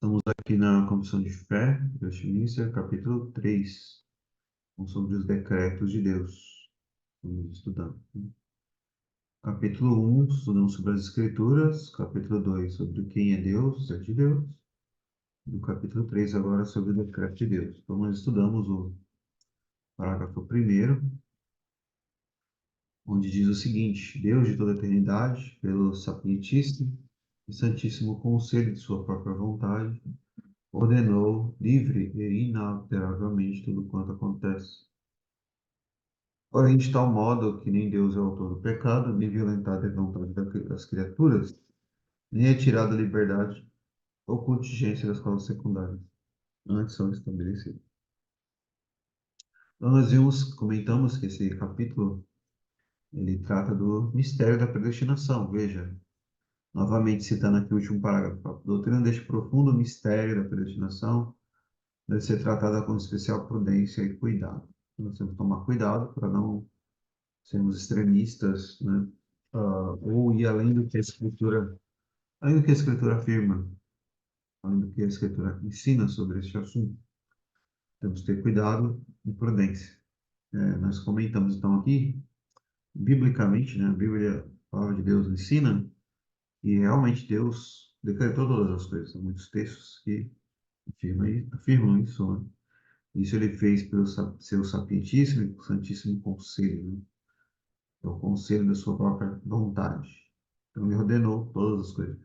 Estamos aqui na Confissão de Fé, de Westminster, capítulo 3, sobre os decretos de Deus. Vamos estudando. Capítulo 1, estudamos sobre as Escrituras. Capítulo 2, sobre quem é Deus, é de Deus. E o capítulo 3, agora, sobre o decreto de Deus. Então, nós estudamos o parágrafo primeiro, onde diz o seguinte: Deus de toda a eternidade, pelo sapientíssimo e santíssimo conselho de sua própria vontade, ordenou livre e inalteravelmente tudo quanto acontece. Porém, de tal modo que nem Deus é o autor do pecado, nem violentada é a vontade das criaturas, nem é tirada a liberdade ou contingência das causas secundárias, antes são estabelecidas. Então, comentamos que esse capítulo, ele trata do mistério da predestinação. Veja, novamente citando aqui o último parágrafo, a doutrina deste profundo mistério da predestinação deve ser tratada com especial prudência e cuidado. Nós temos que tomar cuidado para não sermos extremistas, né? Ou ir além do que a Escritura afirma, além do que a Escritura ensina sobre este assunto. Temos que ter cuidado e prudência. Nós comentamos então aqui, biblicamente, né? A Bíblia, a palavra de Deus ensina que realmente Deus decretou todas as coisas. Há muitos textos que afirmam isso, né? Isso ele fez pelo seu sapientíssimo e santíssimo conselho, né? É o conselho da sua própria vontade. Então ele ordenou todas as coisas.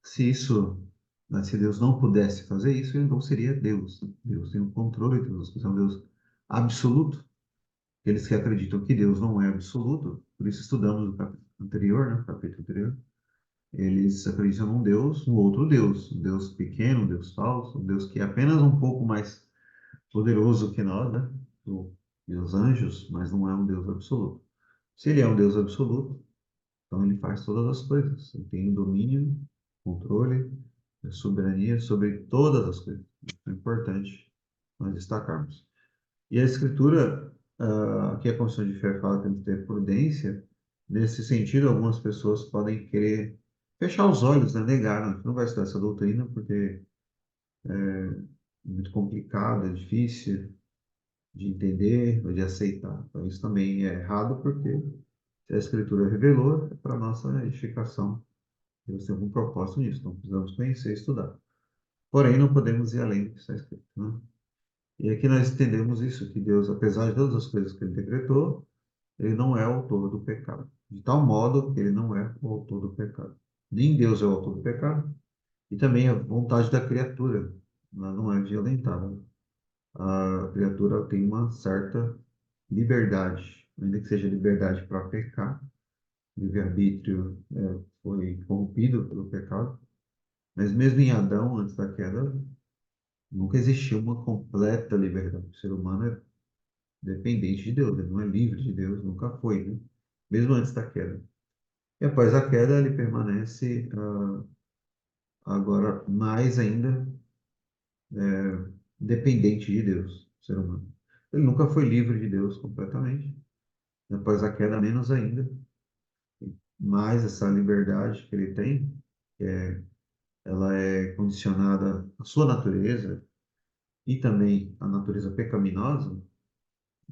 Se isso, né, se Deus não pudesse fazer isso, ele não seria Deus, né? Deus tem o controle de todas as coisas, é um Deus absoluto. Aqueles que acreditam que Deus não é absoluto, por isso estudamos o capítulo anterior, né, o capítulo anterior, eles acreditam num Deus, um outro Deus, um Deus pequeno, um Deus falso, um Deus que é apenas um pouco mais poderoso que nós, né, e os anjos, mas não é um Deus absoluto. Se ele é um Deus absoluto, então ele faz todas as coisas. Ele tem o domínio, controle, a soberania sobre todas as coisas. Isso é importante nós destacarmos. E a Escritura, aqui a Confissão de Fé fala que temos que ter prudência. Nesse sentido, algumas pessoas podem querer fechar os olhos, né? Negar, não, não vai estudar essa doutrina porque é muito complicado, é difícil de entender ou de aceitar. Então, isso também é errado porque se a Escritura revelou, é para nossa edificação. Deus tem algum propósito nisso, então precisamos conhecer e estudar. Porém, não podemos ir além do que está escrito, né? E aqui nós entendemos isso, que Deus, apesar de todas as coisas que ele decretou, ele não é o autor do pecado. De tal modo que ele não é o autor do pecado. Nem Deus é o autor do pecado, e também a vontade da criatura, ela não é violentada. A criatura tem uma certa liberdade, ainda que seja liberdade para pecar. O livre-arbítrio foi corrompido pelo pecado, mas mesmo em Adão, antes da queda, nunca existiu uma completa liberdade. O ser humano é dependente de Deus, ele não é livre de Deus, nunca foi, né? Mesmo antes da queda. E após a queda, ele permanece agora mais ainda dependente de Deus, o ser humano. Ele nunca foi livre de Deus completamente. Após a queda, menos ainda. Mas essa liberdade que ele tem, ela é condicionada à sua natureza e também à natureza pecaminosa,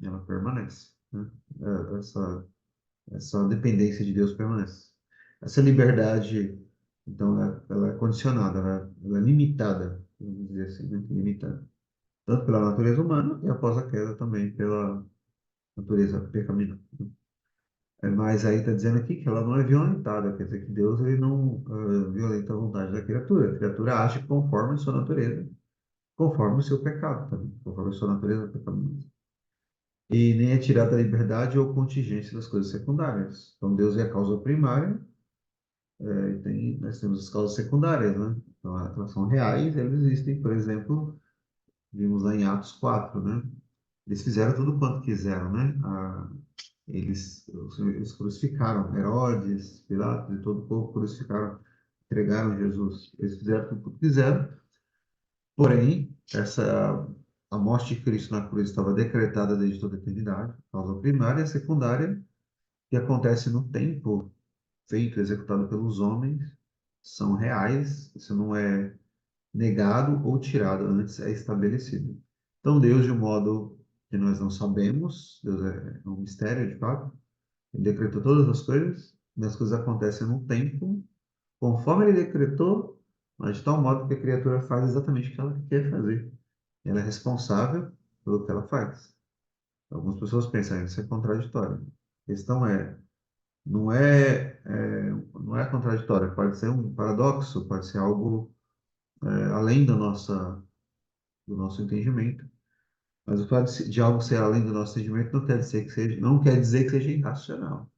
ela permanece, né? Essa dependência de Deus permanece. Essa liberdade, então, ela é condicionada, ela é limitada, vamos dizer assim, né? Limitada. Tanto pela natureza humana e após a queda também pela natureza pecaminosa. Mas aí está dizendo aqui que ela não é violentada, quer dizer que Deus ele não violenta a vontade da criatura. A criatura age conforme a sua natureza, conforme o seu pecado também, conforme a sua natureza pecaminosa. E nem é tirada a liberdade ou contingência das coisas secundárias. Então, Deus é a causa primária, nós temos as causas secundárias, né? Então, elas são reais, elas existem. Por exemplo, vimos lá em Atos 4, né? Eles fizeram tudo quanto quiseram, né? Eles crucificaram Herodes, Pilatos e todo o povo crucificaram, entregaram Jesus. Eles fizeram tudo quanto quiseram, porém, a morte de Cristo na cruz estava decretada desde toda a eternidade, causa primária e secundária, que acontece no tempo feito, executado pelos homens, são reais, isso não é negado ou tirado, antes é estabelecido. Então, Deus, de um modo que nós não sabemos, Deus é um mistério, de fato, ele decretou todas as coisas, e as coisas acontecem no tempo, conforme ele decretou, mas de tal modo que a criatura faz exatamente o que ela quer fazer. Ela é responsável pelo que ela faz. Algumas pessoas pensam, "Ah, isso é contraditório." A questão é, não é contraditório, pode ser um paradoxo, pode ser algo além do nosso entendimento. Mas o fato de algo ser além do nosso entendimento não quer dizer que seja irracional,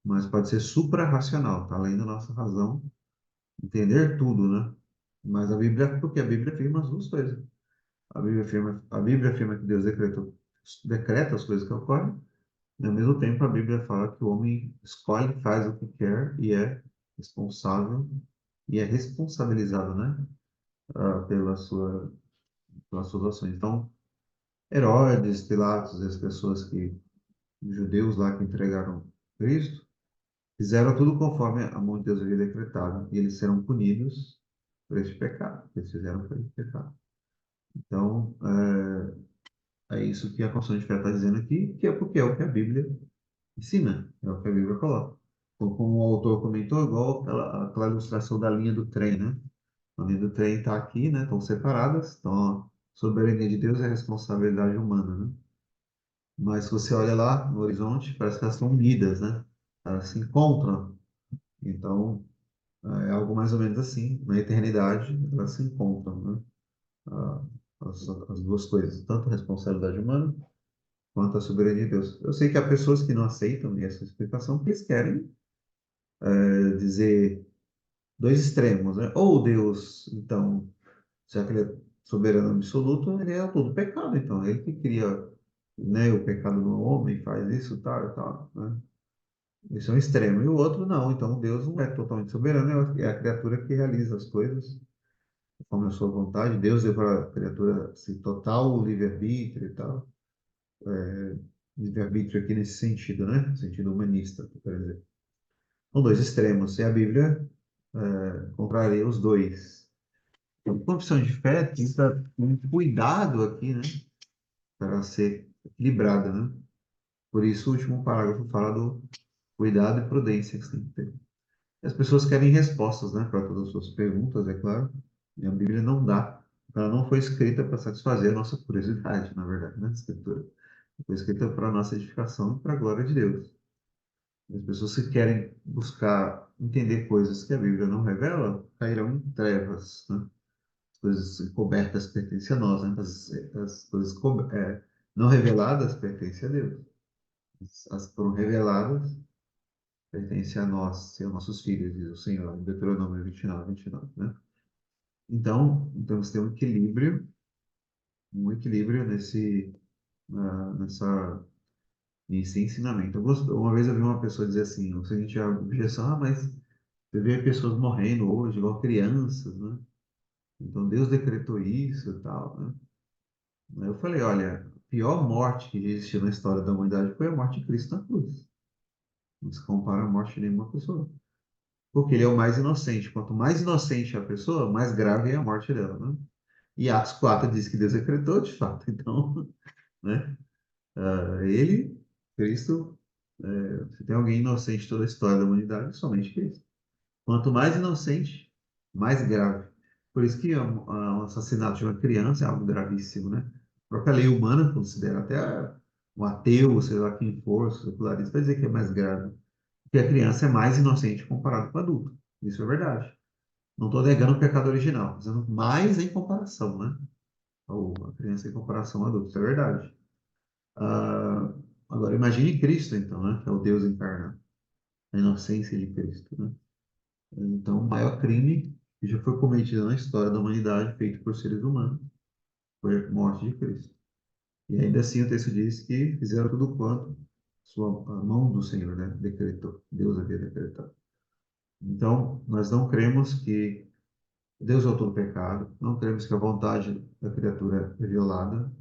mas pode ser suprarracional, tá além da nossa razão entender tudo, né? Mas porque a Bíblia afirma as duas coisas. A Bíblia afirma que Deus decreta as coisas que ocorrem, e ao mesmo tempo a Bíblia fala que o homem escolhe, faz o que quer e é responsável e é responsabilizado, né? Pela pelas suas ações. Então, Herodes, Pilatos, as pessoas os judeus lá que entregaram Cristo, fizeram tudo conforme a mão de Deus havia decretado, e eles serão punidos por esse pecado. Eles fizeram por esse pecado. Então, é isso que a Confissão de Fé está dizendo aqui, que é porque é o que a Bíblia ensina, é o que a Bíblia coloca. Então, como o autor comentou, igual aquela ilustração da linha do trem, né? A linha do trem está aqui, né? Estão separadas, então a soberania de Deus é a responsabilidade humana, né? Mas se você olha lá no horizonte, parece que elas estão unidas, né? Elas se encontram. Então, é algo mais ou menos assim. Na eternidade, elas se encontram, né? Ah, as duas coisas, tanto a responsabilidade humana quanto a soberania de Deus. Eu sei que há pessoas que não aceitam essa explicação porque eles querem dizer dois extremos, né? Ou Deus, então, já que ele é soberano absoluto, ele é todo pecado, então, ele que cria, né, o pecado no homem, faz isso, tal e tal, né? Esse é um extremo. E o outro, não. Então, Deus não é totalmente soberano, é a criatura que realiza as coisas conforme a sua vontade. Deus deu para a criatura assim, total livre-arbítrio e tal. Livre-arbítrio aqui nesse sentido, né? No sentido humanista, por exemplo. São dois extremos. E a Bíblia compraria os dois. Então, a confissão de fé tem que ter um cuidado aqui, né? Para ser equilibrada, né? Por isso, o último parágrafo fala do cuidado e prudência que você tem que ter. As pessoas querem respostas, né, para todas as suas perguntas, é claro. E a Bíblia não dá. Ela não foi escrita para satisfazer a nossa curiosidade, na verdade, né, a Escritura. Foi escrita para a nossa edificação e para a glória de Deus. As pessoas que querem buscar entender coisas que a Bíblia não revela, cairão em trevas, né? As coisas cobertas pertencem a nós, né? As coisas não reveladas pertencem a Deus. As que foram reveladas pertencem a nós e aos nossos filhos, diz o Senhor, em Deuteronômio 29, 29, né? Então, temos que ter um equilíbrio nessa, nesse ensinamento. Uma vez eu vi uma pessoa dizer assim, o seguinte, a objeção, mas você vê pessoas morrendo hoje, igual crianças, né? Então Deus decretou isso e tal, né? Aí eu falei, olha, a pior morte que existiu na história da humanidade foi a morte de Cristo na cruz. Não se compara a morte de nenhuma pessoa. Porque ele é o mais inocente. Quanto mais inocente a pessoa, mais grave é a morte dela, né? E Atos 4 diz que Deus decretou, de fato. Então, né? Ele, Cristo, se tem alguém inocente em toda a história da humanidade, somente Cristo. Quanto mais inocente, mais grave. Por isso que o assassinato de uma criança é algo gravíssimo, né? A própria lei humana considera até um ateu, sei lá quem for, secularista, vai dizer que é mais grave. Porque a criança é mais inocente comparado com o adulto. Isso é verdade. Não estou negando o pecado original, dizendo mais em comparação, né? Ou a criança em comparação ao adulto, isso é verdade. Ah, agora, imagine Cristo, então, né? Que é o Deus encarnado, a inocência de Cristo, né? Então, o maior crime que já foi cometido na história da humanidade, feito por seres humanos, foi a morte de Cristo. E ainda assim, o texto diz que fizeram tudo quanto a mão do Senhor, né? Decretou, Deus havia decretado. Então, nós não cremos que Deus é todo pecado, não cremos que a vontade da criatura é violada,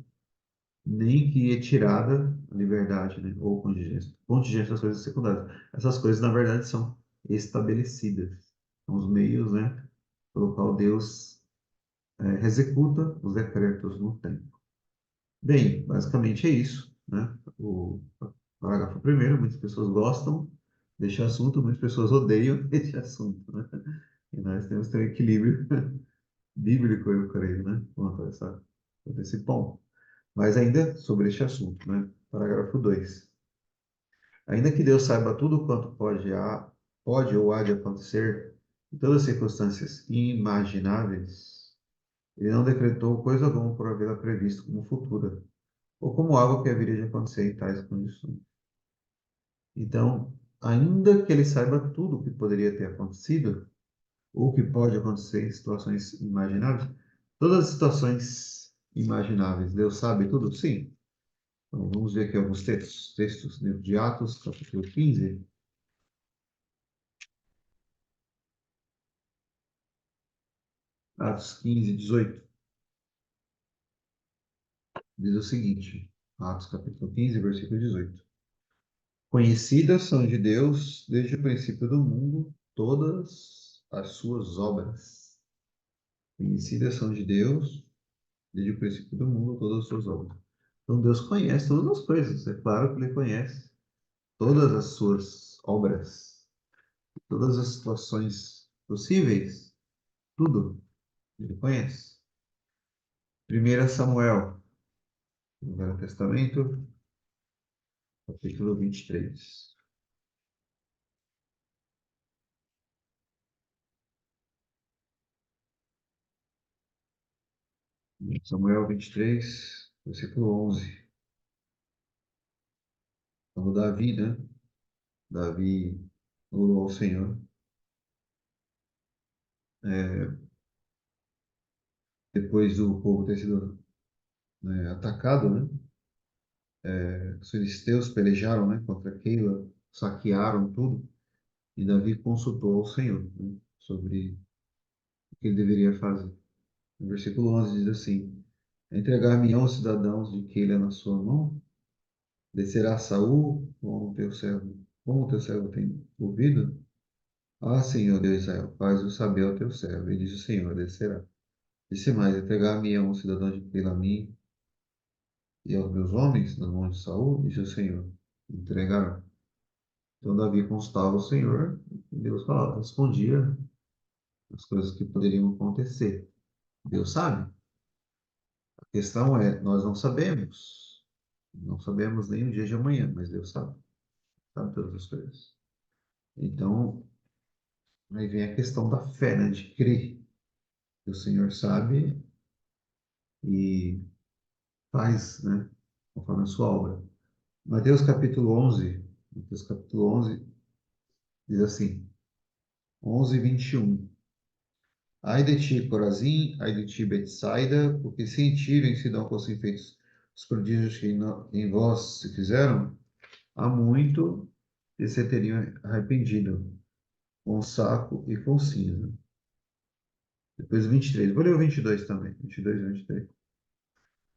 nem que é tirada a liberdade, né? Ou contingência. Contingência das coisas secundárias. Essas coisas, na verdade, são estabelecidas. São os meios, né? Pelo qual Deus executa os decretos no tempo. Bem, basicamente é isso, né? O parágrafo primeiro, muitas pessoas gostam deste assunto, muitas pessoas odeiam este assunto, né? E nós temos que ter um equilíbrio bíblico, eu creio, né? Quanto a esse ponto. Mas ainda sobre este assunto, né? Parágrafo 2. Ainda que Deus saiba tudo quanto pode ou há de acontecer em todas as circunstâncias imagináveis, ele não decretou coisa alguma por havê-la previsto como futura, ou como algo que haveria de acontecer em tais condições. Então, ainda que ele saiba tudo o que poderia ter acontecido, ou que pode acontecer em situações imagináveis, todas as situações imagináveis, Deus sabe tudo? Sim. Então, vamos ver aqui alguns textos livro de Atos, capítulo 15. Atos 15, 18. Diz o seguinte, Atos capítulo 15, versículo 18. Conhecidas são de Deus desde o princípio do mundo todas as suas obras. Conhecidas são de Deus desde o princípio do mundo todas as suas obras. Então Deus conhece todas as coisas, é claro que Ele conhece todas as suas obras, todas as situações possíveis, tudo Ele conhece. 1 Samuel, no Velho Testamento, capítulo 23. Samuel 23, versículo 11. Quando Davi, né? Davi orou ao Senhor, é, depois do povo ter sido, né, atacado, né? Os filisteus pelejaram, né, contra Keila, saquearam tudo, e Davi consultou ao Senhor, né, sobre o que ele deveria fazer. No versículo 11 diz assim: entregar-me-ão os cidadãos de Keila na sua mão, descerá Saul, como o teu servo tem ouvido? Ah, Senhor Deus de Israel, faz-o saber ao teu servo. E diz o Senhor, descerá. Disse mais, entregar-me-ão os cidadãos de Keila a mim e aos meus homens nas mãos de Saul, disse o Senhor, entregarão. Então Davi consultava o Senhor, e Deus falava, respondia as coisas que poderiam acontecer. Deus sabe. A questão é, nós não sabemos. Não sabemos nem o dia de amanhã, mas Deus sabe. Sabe todas as coisas. Então, aí vem a questão da fé, né? De crer que o Senhor sabe e faz, né? Conforme a sua obra. Mateus capítulo 11 diz assim, 11:21. Ai de ti, Corazim, ai de ti, Betsaida, porque se em Tiro e em Sidão fossem feitos os prodígios que em vós se fizeram, há muito que se teriam arrependido, com saco e com cinza. Depois o 23. Vou ler o 22 também. 22 e 23.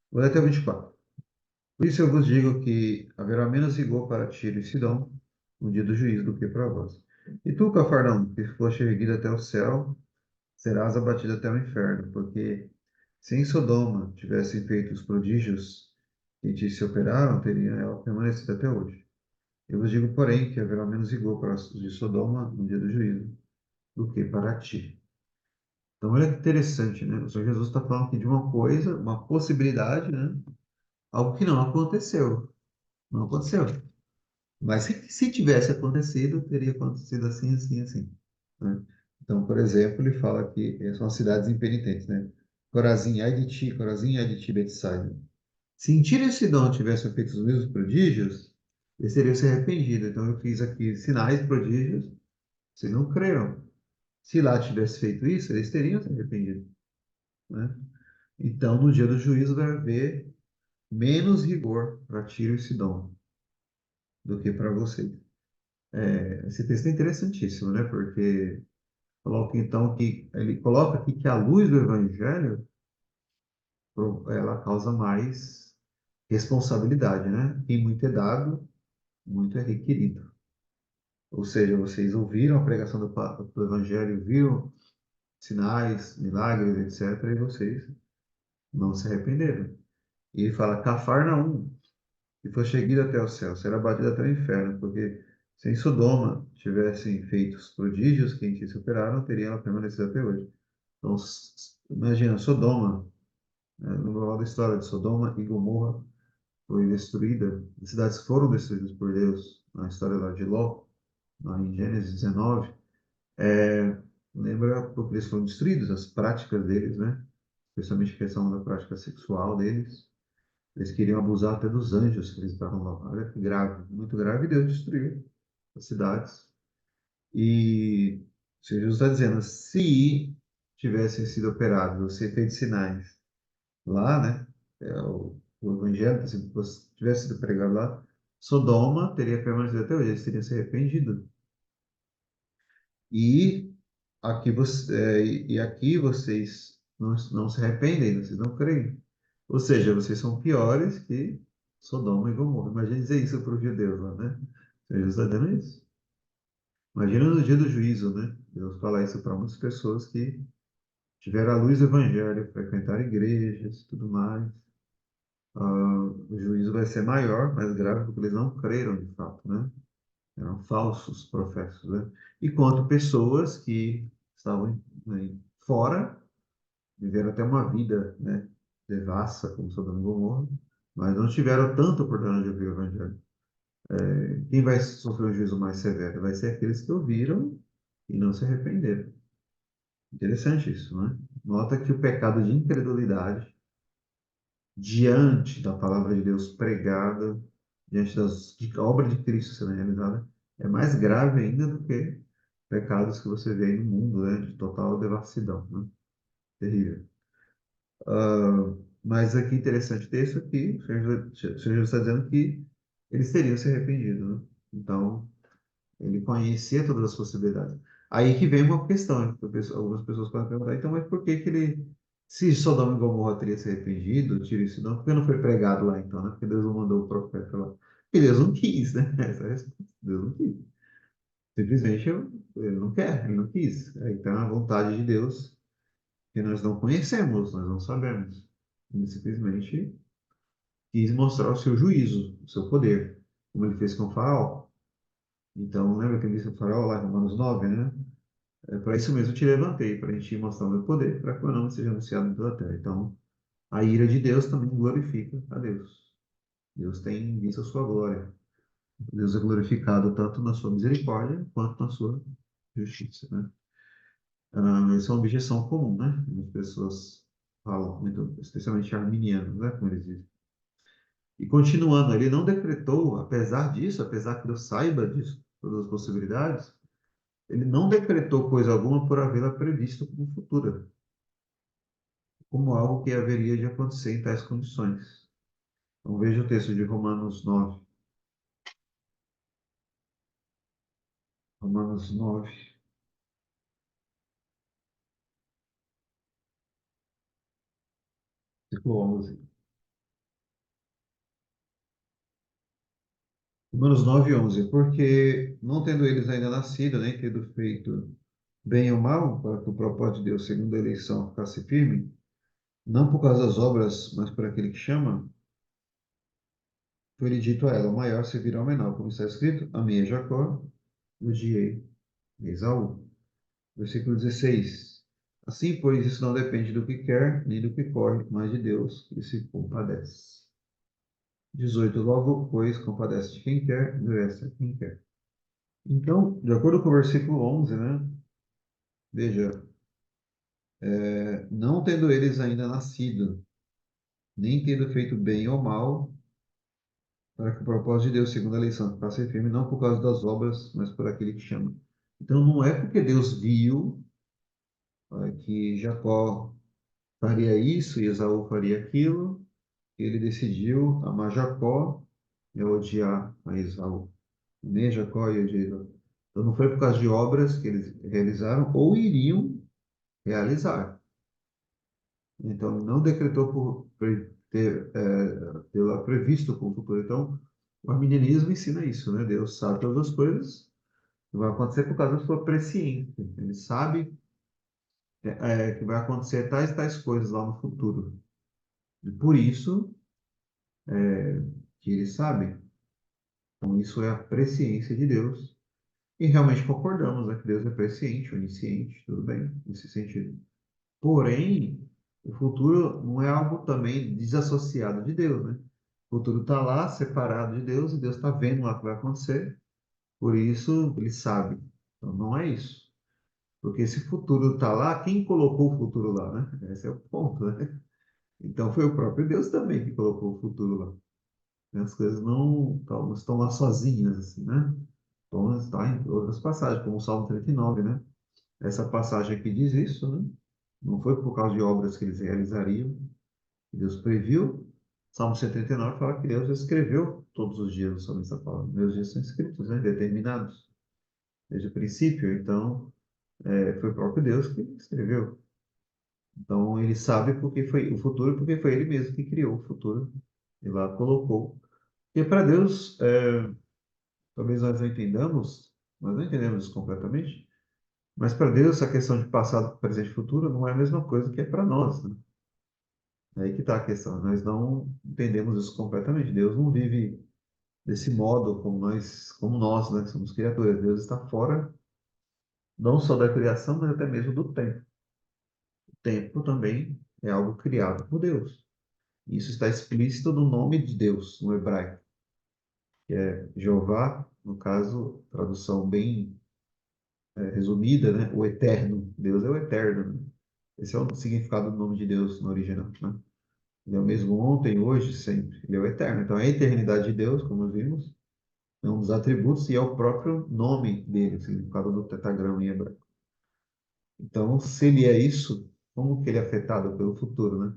Vou ler até o 24. Por isso eu vos digo que haverá menos rigor para Tiro e Sidão no dia do juízo do que para vós. E tu, Cafarnaum, que foste erguido até o céu, serás abatido até o inferno, porque se em Sodoma tivessem feito os prodígios que em ti se operaram, teria ela permanecido até hoje. Eu vos digo, porém, que haverá menos rigor para os de Sodoma no dia do juízo do que para ti. Então, olha que interessante, né? O Senhor Jesus está falando aqui de uma coisa, uma possibilidade, né? Algo que não aconteceu. Não aconteceu. Mas se tivesse acontecido, teria acontecido assim, assim, assim, né? Então, por exemplo, ele fala que são cidades impenitentes, né? Corazim, ai de ti, Betsaida. Se em Tiro e Sidom tivessem feito os mesmos prodígios, eles teriam se arrependido. Então, eu fiz aqui sinais, prodígios, vocês não creram. Se lá tivesse feito isso, eles teriam se arrependido, né? Então, no dia do juízo vai haver menos rigor para Tiro e Sidom do que para vocês. Esse texto é interessantíssimo, né? Porque coloca então que ele coloca aqui que a luz do evangelho ela causa mais responsabilidade, né? Quem muito é dado, muito é requerido. Ou seja, vocês ouviram a pregação do evangelho, viram sinais, milagres, etc., e vocês não se arrependeram. E ele fala, Cafarnaum, que foi seguido até o céu, será batido até o inferno, porque se em Sodoma tivessem feitos prodígios que em ti superaram, teria ela permanecido até hoje. Então, imagina, Sodoma, né, no global da história de Sodoma e Gomorra foi destruída, as cidades foram destruídas por Deus, na história lá de Ló, lá em Gênesis 19, é, lembra porque eles foram destruídos, as práticas deles, né? Especialmente a questão da prática sexual deles. Eles queriam abusar até dos anjos que eles estavam lá. Olha que grave, muito grave, e Deus destruiu as cidades. E Jesus está dizendo, se tivessem sido operados, ou se feito sinais lá, né? O evangelho, se tivesse sido pregado lá, Sodoma teria permanecido até hoje, eles teriam se arrependido. E e aqui vocês não se arrependem, vocês não creem. Ou seja, vocês são piores que Sodoma e Gomorra. Imagina dizer isso para os judeus lá, né? Jesus está dizendo isso. Imagina no dia do juízo, né? Deus fala isso para muitas pessoas que tiveram a luz do evangelho, frequentaram igrejas e tudo mais. O juízo vai ser maior, mais grave, porque eles não creram de fato, né? Eram falsos profetas, né? E quanto pessoas que estavam, né, fora, viveram até uma vida, né, devassa, como Sodoma e Gomorra, mas não tiveram tanta oportunidade de ouvir o Evangelho. Quem vai sofrer o juízo mais severo? Vai ser aqueles que ouviram e não se arrependeram. Interessante isso, né? Nota que o pecado de incredulidade diante da palavra de Deus pregada, diante da obra de Cristo sendo realizada, é mais grave ainda do que pecados que você vê aí no mundo, né, de total devassidão, né? Terrível. Mas aqui interessante o texto aqui, o Senhor Jesus está dizendo que eles teriam se arrependido, né? Então, ele conhecia todas as possibilidades. Aí que vem uma questão, né? Algumas pessoas podem perguntar, então, mas por que que ele, se Sodoma e Gomorra teria se arrependido, tira isso não, por que não foi pregado lá então, né? Porque Deus não mandou o profeta lá. Porque Deus não quis, né? Essa é a resposta. Deus não quis. Simplesmente ele não quer, ele não quis. Então, a vontade de Deus, que nós não conhecemos, nós não sabemos. Ele simplesmente quis mostrar o seu juízo, o seu poder, como ele fez com o faraó. Então, lembra que ele disse ao faraó lá em Romanos 9, né? É para isso mesmo eu te levantei, para a gente mostrar o meu poder, para que o meu nome seja anunciado em toda a terra. Então, a ira de Deus também glorifica a Deus. Deus tem visto a sua glória. Deus é glorificado tanto na sua misericórdia quanto na sua justiça, né? Isso é uma objeção comum, né? As pessoas falam muito, especialmente arminianos, né? Como eles dizem. E continuando, ele não decretou, apesar disso, apesar que Deus saiba disso, todas as possibilidades, ele não decretou coisa alguma por havê-la previsto como futura, como algo que haveria de acontecer em tais condições. Então veja o texto de Romanos 9. Romanos 9, versículo 11. Romanos 9, 11. Porque, não tendo eles ainda nascido, nem tendo feito bem ou mal, para que o propósito de Deus, segundo a eleição, ficasse firme, não por causa das obras, mas por aquele que chama, foi-lhe dito a ela: o maior servirá ao menor, como está escrito: amei a Jacó, e odiei a Esaú. Versículo 16. Assim, pois, isso não depende do que quer, nem do que corre, mas de Deus, que se compadece. 18. Logo, pois, compadece de quem quer, endurece a quem quer. Então, de acordo com o versículo 11, né? Veja, não tendo eles ainda nascido, nem tendo feito bem ou mal, para que o propósito de Deus, segundo a eleição, ficasse firme, não por causa das obras, mas por aquele que chama. Então, não é porque Deus viu que Jacó faria isso e Esaú faria aquilo, que ele decidiu amar Jacó e odiar a Esaú. Amei Jacó e odiar Esaú. Então, não foi por causa de obras que eles realizaram ou iriam realizar. Então, não decretou pela previsto com o futuro. Então, o arminianismo ensina isso, né? Deus sabe todas as coisas, vai acontecer por causa da sua presciência. Ele sabe que vai acontecer tais coisas lá no futuro. E por isso que ele sabe. Então, isso é a presciência de Deus. E realmente concordamos, né, que Deus é presciente, onisciente, tudo bem, nesse sentido. Porém, o futuro não é algo também desassociado de Deus, né? O futuro está lá, separado de Deus, e Deus está vendo lá o que vai acontecer, por isso ele sabe. Então, não é isso. Porque esse futuro está lá, quem colocou o futuro lá, né? Esse é o ponto, né? Então, foi o próprio Deus também que colocou o futuro lá. As coisas não estão lá sozinhas, assim, né? Então, está em outras passagens, como o Salmo 39, né? Essa passagem aqui diz isso, né? Não foi por causa de obras que eles realizariam, que Deus previu. Salmo 139 fala que Deus escreveu todos os dias sobre essa palavra. Meus dias são escritos, né? Determinados desde o princípio. Então, foi o próprio Deus que escreveu. Então, ele sabe porque foi o futuro, porque foi ele mesmo que criou o futuro e lá colocou. E para Deus, talvez nós não entendamos, nós não entendemos isso completamente, mas para Deus, a questão de passado, presente e futuro não é a mesma coisa que é para nós, né? É aí que está a questão. Nós não entendemos isso completamente. Deus não vive desse modo como nós, né, que somos criaturas. Deus está fora não só da criação, mas até mesmo do tempo. O tempo também é algo criado por Deus. Isso está explícito no nome de Deus, no hebraico, que é Jeová, no caso, tradução bem resumida, né? O eterno. Deus é o eterno, né? Esse é o significado do nome de Deus no original, né? Ele é o mesmo ontem, hoje, sempre. Ele é o eterno. Então, a eternidade de Deus, como vimos, é um dos atributos e é o próprio nome dele, o significado do tetragrama em hebraico. Então, se ele é isso, como que ele é afetado pelo futuro, né?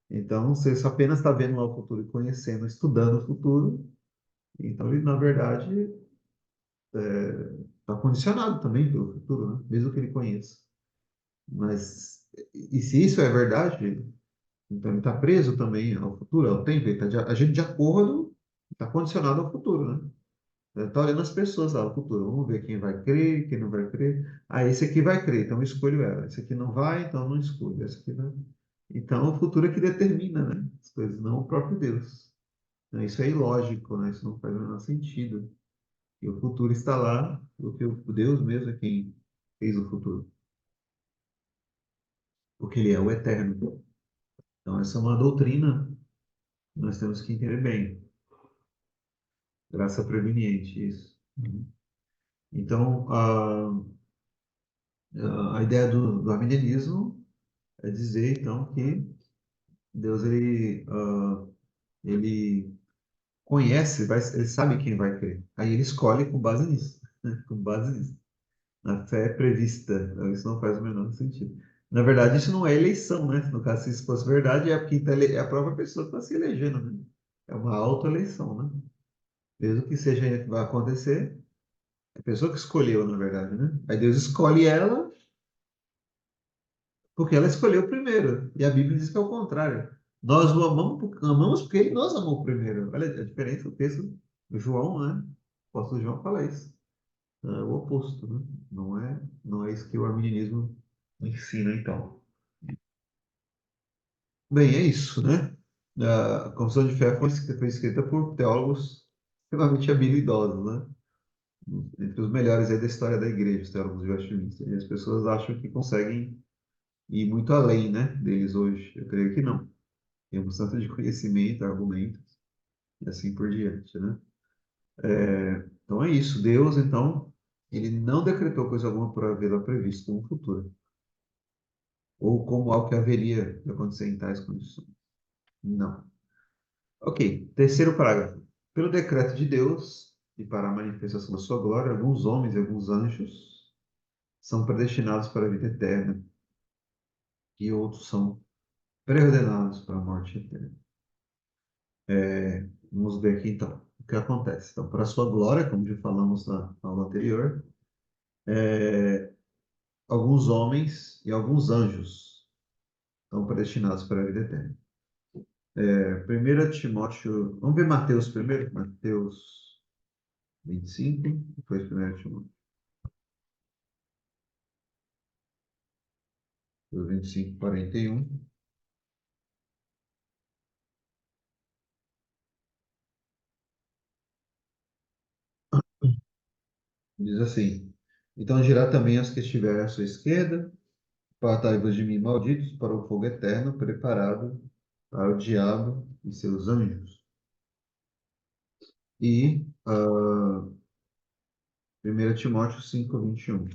Então, você só apenas está vendo lá o futuro e conhecendo, estudando o futuro. Então, ele, na verdade, está condicionado também pelo futuro, né? Mesmo que ele conheça. Mas, e se isso é verdade, então ele está preso também ao futuro, ao tempo, ele está agindo de acordo, está condicionado ao futuro, né? Está olhando as pessoas lá, o futuro. Vamos ver quem vai crer, quem não vai crer. Ah, esse aqui vai crer, então eu escolho ela. Esse aqui não vai, então eu não escolho. Esse aqui vai. Então, o futuro é que determina, né? As coisas, não o próprio Deus. Então, isso é ilógico, né? Isso não faz o menor sentido. E o futuro está lá, porque o Deus mesmo é quem fez o futuro. Porque ele é o eterno. Então, essa é uma doutrina que nós temos que entender bem. Graça preveniente, isso. Uhum. Então, a ideia do arminianismo é dizer, então, que Deus ele conhece, ele sabe quem vai crer. Aí ele escolhe com base nisso, né? Com base nisso. Na fé prevista. Então, isso não faz o menor sentido. Na verdade, isso não é eleição, né? No caso, se isso fosse verdade, é porque é a própria pessoa que está se elegendo, né? É uma autoeleição, né? Mesmo que seja o que vai acontecer, é a pessoa que escolheu, na verdade, né? Aí Deus escolhe ela porque ela escolheu primeiro. E a Bíblia diz que é o contrário. Nós o amamos porque ele nos amou primeiro. Olha a diferença do texto do João, né? O apóstolo João fala isso. É o oposto, né? Não é isso que o arminianismo ensina, então. Bem, é isso, né? A Confissão de Fé foi escrita por teólogos extremamente habilidosos, né? Entre os melhores aí da história da igreja, os teólogos de Westminster. E as pessoas acham que conseguem ir muito além, né, deles hoje. Eu creio que não. Temos tanto de conhecimento, argumentos e assim por diante, né? Então é isso. Deus, então, ele não decretou coisa alguma por havê-la previsto como futuro, ou como algo que haveria de acontecer em tais condições. Não. Ok, terceiro parágrafo. Pelo decreto de Deus e para a manifestação da sua glória, alguns homens e alguns anjos são predestinados para a vida eterna e outros são preordenados para a morte eterna. Vamos ver aqui então o que acontece. Então, para a sua glória, como já falamos na aula anterior, alguns homens e alguns anjos estão predestinados para a vida eterna. 1 Timóteo, vamos ver Mateus primeiro, Mateus 25, depois 1 Timóteo. do 25, 41. Diz assim: Então dirá também aos que estiverem à sua esquerda: Apartai-vos de mim, malditos, para o fogo eterno preparado para o diabo e seus anjos. E 1 Timóteo 5, 21.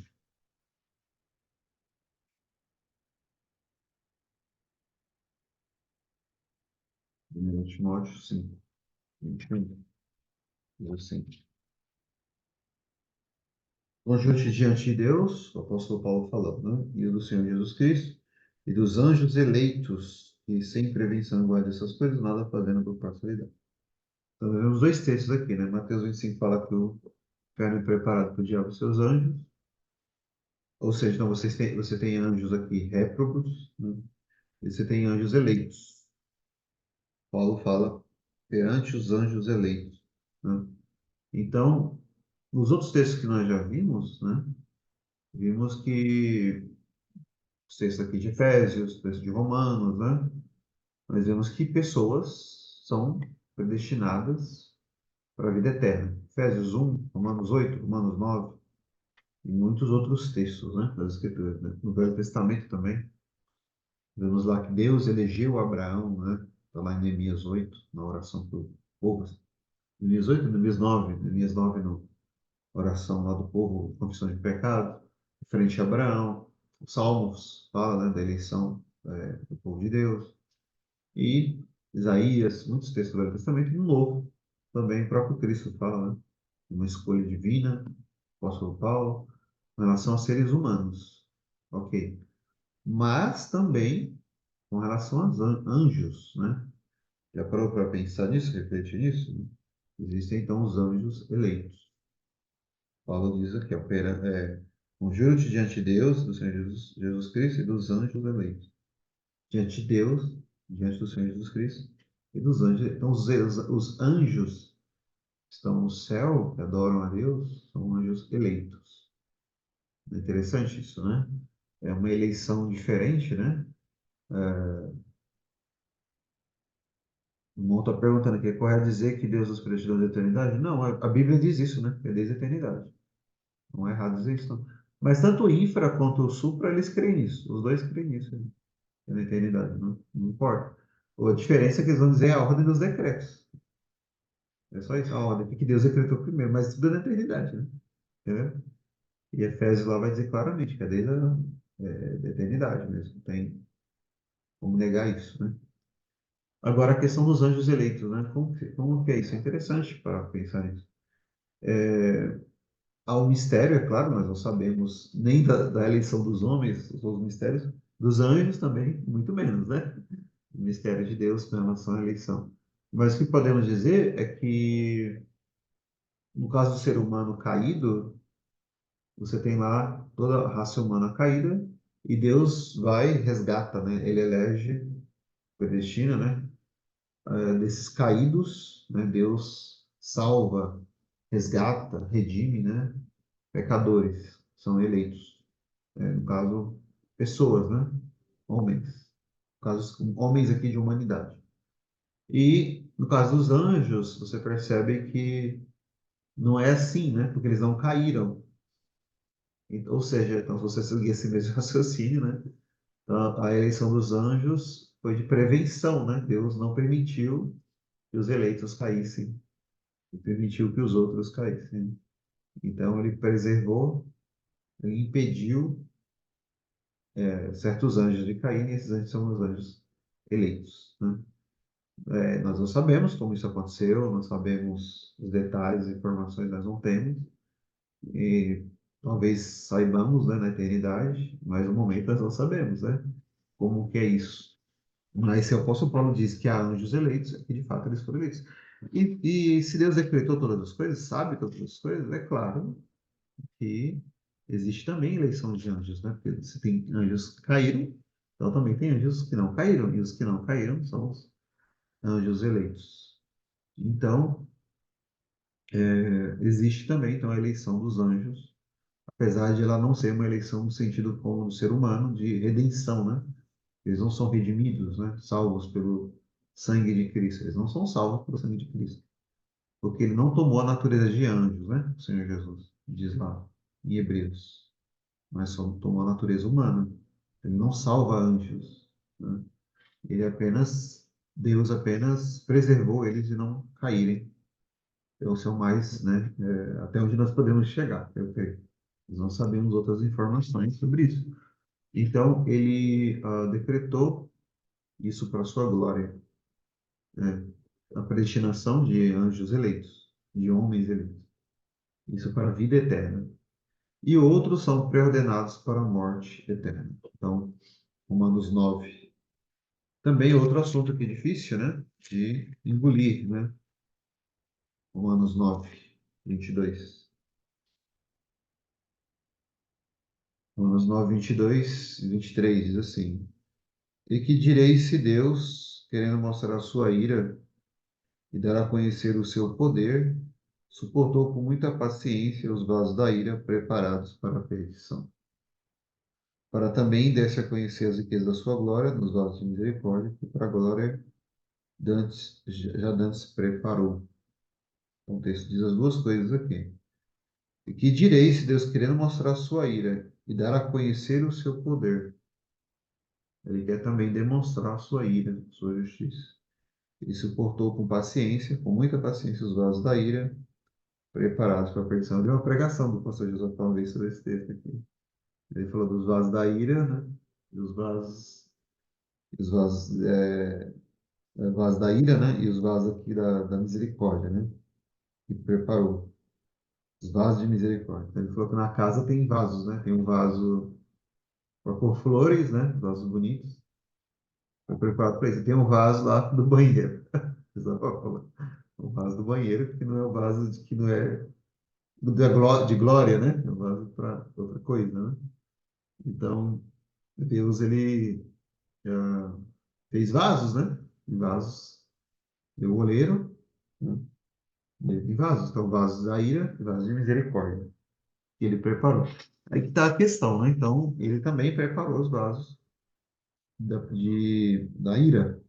1 Timóteo 5, 21. Diz assim: Conjunte diante de Deus, o apóstolo Paulo falando, né? E do Senhor Jesus Cristo, e dos anjos eleitos, que sem prevenção guardam essas coisas, nada fazendo por parcialidade. Então, nós vemos dois textos aqui, né? Mateus 25 fala que o inferno é preparado para o diabo e seus anjos, ou seja, então você tem anjos aqui réprobos, né? E você tem anjos eleitos. Paulo fala perante os anjos eleitos, né? Então, nos outros textos que nós já vimos, né? Vimos que os textos aqui de Efésios, texto de Romanos, né? Nós vemos que pessoas são predestinadas para a vida eterna. Efésios 1, Romanos 8, Romanos 9 e muitos outros textos, né, das Escrituras, né? No Velho Testamento também, vemos lá que Deus elegeu Abraão, né? Está lá em Neemias 8, na oração para o povo. Neemias 8, Neemias 9 no oração lá do povo, confissão de pecado, frente a Abraão. Os Salmos fala, né, da eleição do povo de Deus. E Isaías, muitos textos do Velho Testamento, e no Novo também, o próprio Cristo fala, né, uma escolha divina, o apóstolo Paulo, em relação a seres humanos. Ok. Mas também com relação aos anjos, né? Já parou para pensar nisso, refletir nisso? Existem então os anjos eleitos. Paulo diz aqui, ó, conjuro-te diante de Deus, do Senhor Jesus Cristo e dos anjos eleitos. Diante de Deus, diante do Senhor Jesus Cristo e dos anjos. Então, os anjos que estão no céu, que adoram a Deus, são anjos eleitos. É interessante isso, né? É uma eleição diferente, né? O irmão está perguntando aqui, é correto dizer que Deus nos predestinou da eternidade? Não, a Bíblia diz isso, né? É desde a eternidade. Não é errado dizer isso, não. Mas tanto o infra quanto o supra, eles creem nisso. Os dois creem nisso, né? É na eternidade, não importa. A diferença é que eles vão dizer é a ordem dos decretos. É só isso, a ordem. O que Deus decretou primeiro, mas tudo é na eternidade, né? Entendeu? E Efésios lá vai dizer claramente que é desde da eternidade mesmo. Não tem como negar isso, né? Agora, a questão dos anjos eleitos, né? Como que é isso? É interessante para pensar nisso. Há um mistério, é claro, nós não sabemos nem da eleição dos homens, os mistérios, dos anjos também, muito menos, né? O mistério de Deus com relação à eleição. Mas o que podemos dizer é que, no caso do ser humano caído, você tem lá toda a raça humana caída e Deus vai e resgata, né? Ele elege, predestina, né? Desses caídos, né? Deus salva, resgata, redime, né? Pecadores, são eleitos. No caso, pessoas, né? Homens. No caso, homens aqui de humanidade. E no caso dos anjos, você percebe que não é assim, né? Porque eles não caíram. Ou seja, então, se você seguir esse mesmo raciocínio, né? Então, a eleição dos anjos foi de prevenção, né? Deus não permitiu que os eleitos caíssem, e permitiu que os outros caíssem. Então, ele preservou, ele impediu certos anjos de caírem, e esses anjos são os anjos eleitos, né? Nós não sabemos como isso aconteceu, não sabemos os detalhes, informações nós não temos, e talvez saibamos, né, na eternidade, mas no momento nós não sabemos, né, como que é isso. Mas se o apóstolo Paulo diz que há anjos eleitos, é que de fato eles foram eleitos. E se Deus decretou todas as coisas, sabe todas as coisas, é claro que existe também eleição de anjos, né? Porque se tem anjos que caíram, então também tem anjos que não caíram, e os que não caíram são os anjos eleitos. Então, existe também então, a eleição dos anjos apesar de ela não ser uma eleição no sentido como do ser humano, de redenção, né? Eles não são redimidos, né? Salvos pelo sangue de Cristo. Eles não são salvos pelo sangue de Cristo. Porque ele não tomou a natureza de anjos, né? O Senhor Jesus, diz lá em Hebreus. Mas só tomou a natureza humana. Ele não salva anjos, né? Ele apenas, Deus apenas preservou eles de não caírem. É o mais, né? Até onde nós podemos chegar, eu creio. Nós não sabemos outras informações sobre isso. Então, ele decretou isso para a sua glória, né? A predestinação de anjos eleitos, de homens eleitos. Isso para a vida eterna. E outros são preordenados para a morte eterna. Então, Romanos 9. Também outro assunto que é difícil, né? De engolir, né? Romanos 9, 22. Romanos 9, 22 e 23 diz assim: E que direi se Deus, querendo mostrar a sua ira e dar a conhecer o seu poder, suportou com muita paciência os vasos da ira preparados para a perdição, para também desse a conhecer as riquezas da sua glória nos vasos de misericórdia, que para a glória dantes, já dantes preparou. Então, o texto diz as duas coisas aqui. E que direi se Deus, querendo mostrar a sua ira e dar a conhecer o seu poder, ele quer também demonstrar a sua ira, a sua justiça. Ele suportou com paciência, com muita paciência, os vasos da ira, preparados para a perdição. Eu dei uma pregação do pastor José uma vez sobre esse texto aqui. Ele falou dos vasos da ira, né? E os vasos, vasos da ira, né? E os vasos aqui da misericórdia, né? Que preparou. Os vasos de misericórdia. Então, ele falou que na casa tem vasos, né? Tem um vaso para pôr flores, né? Vasos bonitos. Foi preparado para isso. Tem um vaso lá do banheiro. O vaso do banheiro, que não é o vaso que não é de glória, né? É um vaso para outra coisa, né? Então, Deus, ele fez vasos, né? E vasos, deu o oleiro, né? Ele tem vasos. Então, vasos da ira e vasos de misericórdia. Que ele preparou. Aí que está a questão, né? Então, ele também preparou os vasos da ira,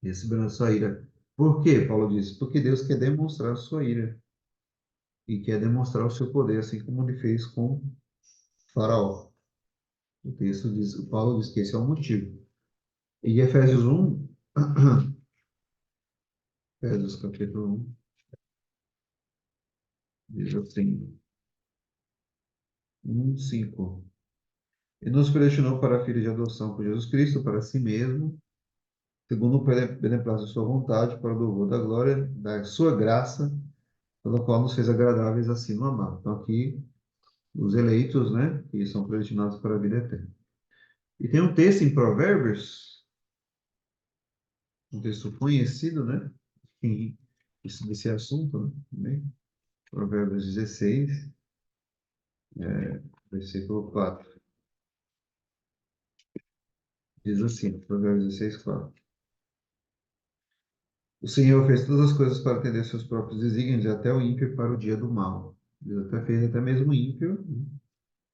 recebendo a sua ira. Por quê, Paulo disse? Porque Deus quer demonstrar a sua ira e quer demonstrar o seu poder, assim como ele fez com Faraó. O texto diz, o Paulo diz que esse é o motivo. E Efésios 1, Efésios capítulo 1, diz assim, 1, 5. E nos predestinou para filhos de adoção por Jesus Cristo, para si mesmo, segundo o beneplácito de sua vontade, para o louvor da glória, da sua graça, pela qual nos fez agradáveis assim no amado. Então, aqui, os eleitos, né, que são predestinados para a vida eterna. E tem um texto em Provérbios, um texto conhecido, né, desse assunto, né, também. Provérbios 16, versículo 4. Diz assim, Provérbios 16, 4. O Senhor fez todas as coisas para atender seus próprios desígnios, e até o ímpio para o dia do mal. Deus até fez até mesmo o ímpio, né,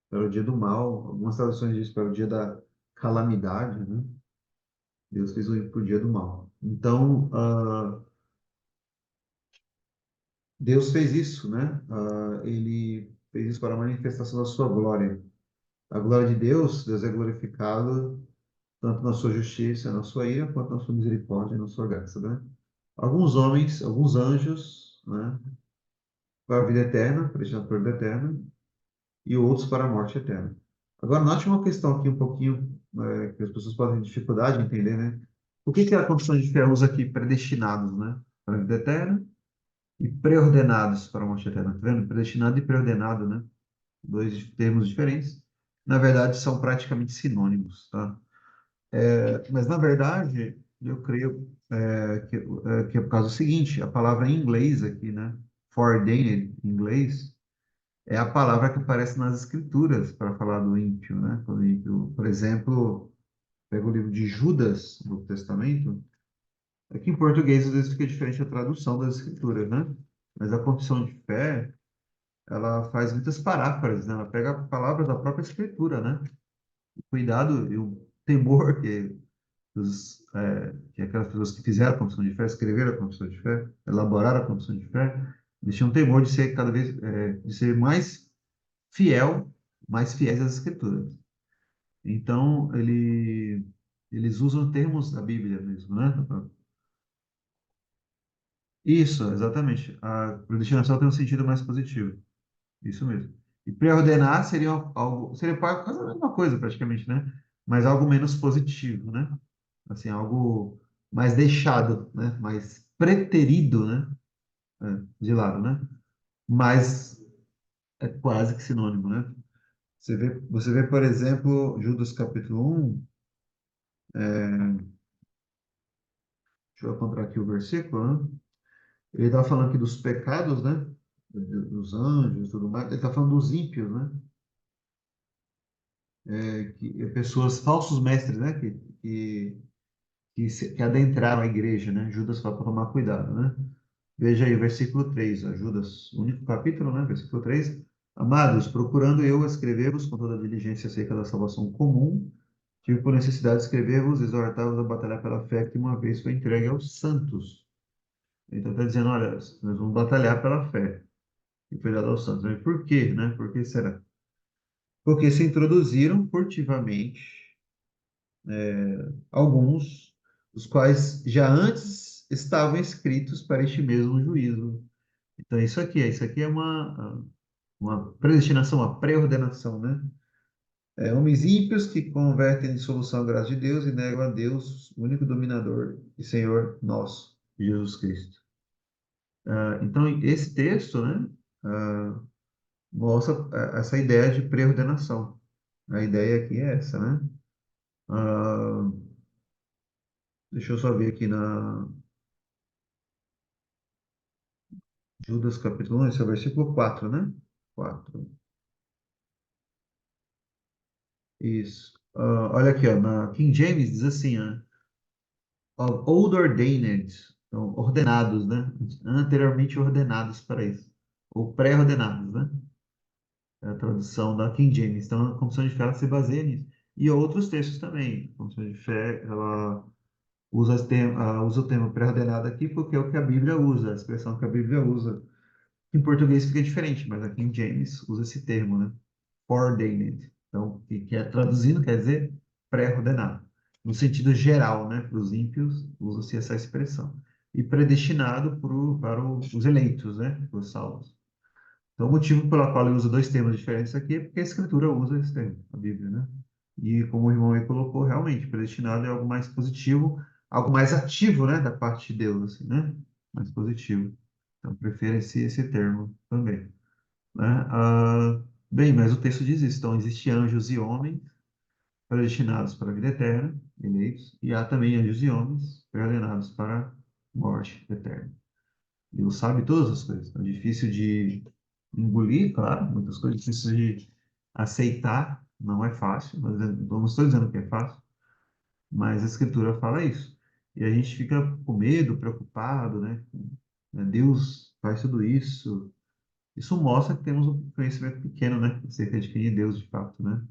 para o dia do mal. Algumas traduções dizem para o dia da calamidade, né? Deus fez o ímpio para o dia do mal. Então, Deus fez isso, né? Ele fez isso para a manifestação da sua glória. A glória de Deus, Deus é glorificado tanto na sua justiça, na sua ira, quanto na sua misericórdia, na sua graça, né? Alguns homens, alguns anjos, né? Para a vida eterna, prestando para a vida eterna, e outros para a morte eterna. Agora, note uma questão aqui um pouquinho, que as pessoas podem ter dificuldade de entender, né? O que que é a construção de fé usa aqui predestinados, né? Para a vida eterna e preordenados para a morte eterna. Tá vendo? Predestinado e preordenado, né? Dois termos diferentes. Na verdade, são praticamente sinônimos, tá? Mas, na verdade, eu creio que é por causa do seguinte, a palavra em inglês aqui, né? Foreordained, em inglês, é a palavra que aparece nas escrituras para falar do ímpio, né? Quando o ímpio, por exemplo, pega o livro de Judas, do Novo Testamento, aqui em português às vezes fica diferente a tradução das escrituras, né? Mas a confissão de fé, ela faz muitas paráfrases, né? Ela pega palavras da própria Escritura, né? O cuidado e o temor que aquelas pessoas que fizeram a confissão de fé, escreveram a confissão de fé, elaboraram a confissão de fé, eles tinham temor de ser cada vez, de ser fiel, mais fiéis às Escrituras. Então, eles usam termos da Bíblia mesmo, né? Isso, exatamente. A predestinação tem um sentido mais positivo. Isso mesmo. E pré-ordenar seria quase a mesma coisa praticamente, né? Mas algo menos positivo, né? Assim, algo mais deixado, né? Mais preterido, né? De lado, né? Mas é quase que sinônimo, né? Você vê, por exemplo, Judas capítulo 1, deixa eu encontrar aqui o versículo, né? Ele está falando aqui dos pecados, né? Dos anjos e tudo mais. Ele está falando dos ímpios, né? Pessoas, falsos mestres, né? Que adentraram a igreja, né? Judas fala para tomar cuidado, né? Veja aí, versículo 3, ó, Judas, único capítulo, né? Versículo 3. Amados, procurando eu escrever-vos com toda a diligência acerca da salvação comum, tive por necessidade de escrever-vos, exortar-vos a batalhar pela fé que uma vez foi entregue aos santos. Então está dizendo, olha, nós vamos batalhar pela fé que foi dada aos santos. Mas por quê, né? Por que será? Porque se introduziram furtivamente alguns, os quais já antes estavam escritos para este mesmo juízo. Então, isso aqui é uma predestinação, uma pré-ordenação, né? Homens ímpios que convertem em dissolução a graça de Deus e negam a Deus, o único dominador e Senhor nosso, Jesus Cristo. Então, esse texto, né, ah, mostra essa ideia de pré-ordenação. A ideia aqui é essa, né? Ah, deixa eu só ver aqui na Judas capítulo 1, esse é o versículo 4, né? 4. Isso. Olha aqui, ó, na King James diz assim, ó, of old ordained, então, ordenados, né? Anteriormente ordenados para isso, ou pré-ordenados, né? É a tradução da King James. Então, a Confissão de Fé ela se baseia nisso. E outros textos também. A Confissão de Fé, ela usa o termo pré-ordenado aqui porque é o que a Bíblia usa, a expressão que a Bíblia usa. Em português fica diferente, mas a King James usa esse termo, né? Foreordained. Então, que é traduzindo, quer dizer pré-ordenado. No sentido geral, né? Para os ímpios, usa-se essa expressão. E predestinado para os eleitos, né? Para os salvos. Então, o motivo pelo qual ele usa dois termos diferentes aqui é porque a Escritura usa esse termo, a Bíblia, né? E como o irmão aí colocou, realmente, predestinado é algo mais positivo, algo mais ativo, né? Da parte de Deus, assim, né? Mais positivo. Então, prefiro esse termo também, né? Bem, mas o texto diz isso. Então, existem anjos e homens predestinados para a vida eterna, eleitos, e há também anjos e homens predestinados para a morte eterna. Deus sabe todas as coisas. É difícil de engolir, claro, muitas coisas difíceis de aceitar, não é fácil, mas não estou dizendo que é fácil, mas a Escritura fala isso. E a gente fica com medo, preocupado, né? Deus faz tudo isso. Isso mostra que temos um conhecimento pequeno, né? Acerca de quem é Deus de fato, né?